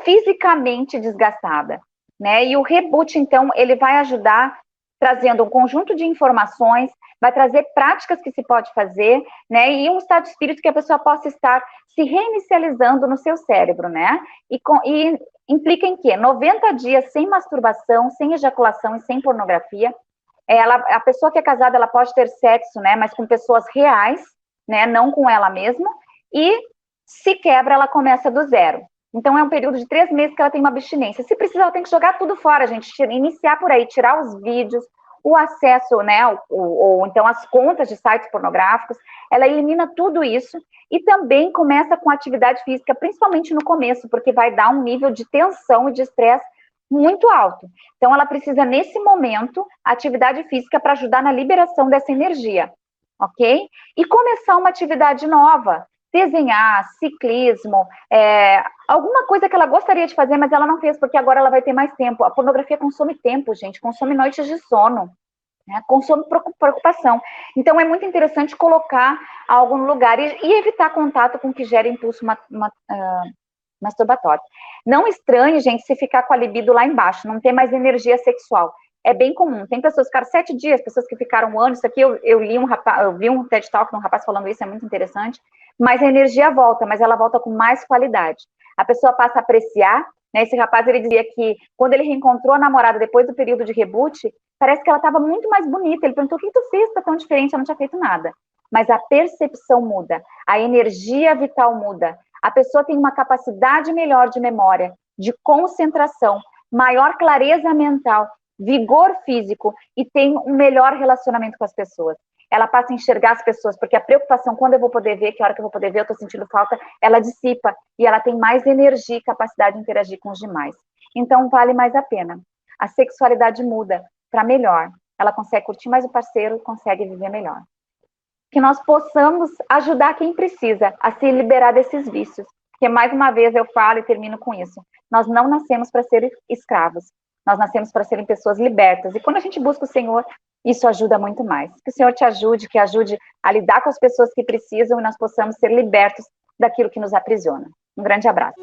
fisicamente desgastada, né? E o reboot, então, ele vai ajudar trazendo um conjunto de informações, vai trazer práticas que se pode fazer, né? E um estado de espírito que a pessoa possa estar se reinicializando no seu cérebro, né? E implica em quê? 90 dias sem masturbação, sem ejaculação e sem pornografia. A pessoa que é casada, ela pode ter sexo, né, mas com pessoas reais, né, não com ela mesma, e se quebra, ela começa do zero. Então, é um período de 3 meses que ela tem uma abstinência. Se precisar, ela tem que jogar tudo fora, gente, iniciar por aí, tirar os vídeos, o acesso, né, ou então as contas de sites pornográficos, ela elimina tudo isso e também começa com atividade física, principalmente no começo, porque vai dar um nível de tensão e de estresse muito alto. Então, ela precisa, nesse momento, atividade física para ajudar na liberação dessa energia, ok? E começar uma atividade nova, desenhar, ciclismo, alguma coisa que ela gostaria de fazer, mas ela não fez, porque agora ela vai ter mais tempo. A pornografia consome tempo, gente, consome noites de sono, né? Consome preocupação. Então, é muito interessante colocar algo no lugar e evitar contato com o que gera impulso masturbatório. Não estranhe, gente, se ficar com a libido lá embaixo, não ter mais energia sexual. É bem comum. Tem pessoas que ficaram 7 dias, pessoas que ficaram 1 ano. Isso aqui eu vi um TED Talk de um rapaz falando isso, é muito interessante. Mas a energia volta, mas ela volta com mais qualidade. A pessoa passa a apreciar, né? Esse rapaz, ele dizia que quando ele reencontrou a namorada depois do período de reboot, parece que ela estava muito mais bonita. Ele perguntou: o que tu fez para tão diferente? Eu não tinha feito nada. Mas a percepção muda, a energia vital muda. A pessoa tem uma capacidade melhor de memória, de concentração, maior clareza mental, vigor físico e tem um melhor relacionamento com as pessoas. Ela passa a enxergar as pessoas, porque a preocupação, quando eu vou poder ver, que hora que eu vou poder ver, eu estou sentindo falta, ela dissipa e ela tem mais energia e capacidade de interagir com os demais. então vale mais a pena. A sexualidade muda para melhor. Ela consegue curtir mais o parceiro, consegue viver melhor. Que nós possamos ajudar quem precisa a se liberar desses vícios. Porque, mais uma vez, eu falo e termino com isso. Nós não nascemos para ser escravos. Nós nascemos para serem pessoas libertas. E quando a gente busca o Senhor, isso ajuda muito mais. Que o Senhor te ajude, que ajude a lidar com as pessoas que precisam e nós possamos ser libertos daquilo que nos aprisiona. Um grande abraço.